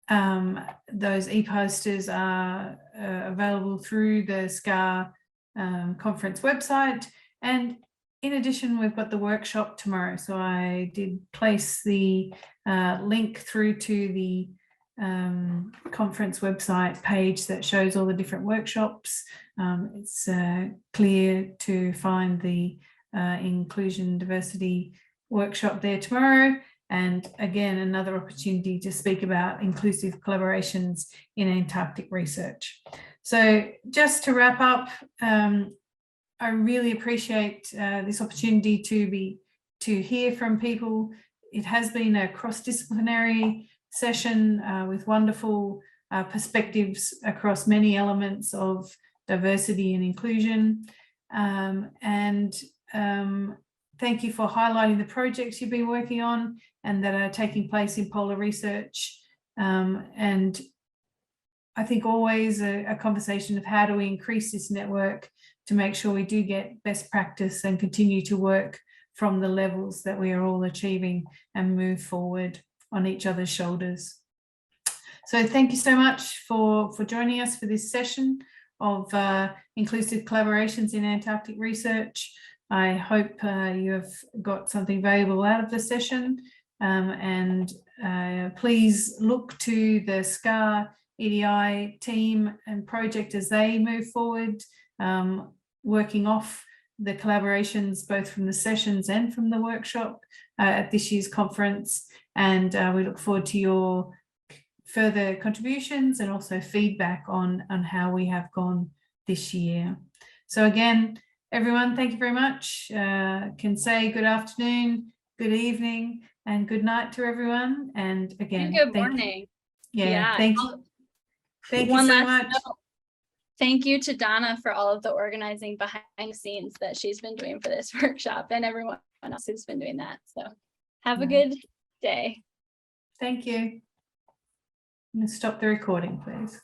Those e-posters are available through the SCAR conference website. And in addition, we've got the workshop tomorrow. So I did place the link through to the conference website page that shows all the different workshops. It's clear to find the inclusion diversity workshop there tomorrow. And again, another opportunity to speak about inclusive collaborations in Antarctic research. So just to wrap up, I really appreciate this opportunity to hear from people. It has been a cross-disciplinary session with wonderful perspectives across many elements of diversity and inclusion. Thank you for highlighting the projects you've been working on and that are taking place in polar research. And I think always a conversation of how do we increase this network to make sure we do get best practice and continue to work from the levels that we are all achieving and move forward on each other's shoulders. So thank you so much for joining us for this session of inclusive collaborations in Antarctic research. I hope you have got something valuable out of the session, and please look to the SCAR EDI team and project as they move forward, working off the collaborations both from the sessions and from the workshop at this year's conference. And we look forward to your further contributions and also feedback on how we have gone this year. So again, everyone, thank you very much. Can say good afternoon, good evening, and good night to everyone. And again, good morning. Yeah, thank you. Thank you so much. Thank you to Donna for all of the organizing behind the scenes that she's been doing for this workshop, and everyone else who's been doing that. So have a good day. Thank you. I'm going to stop the recording, please.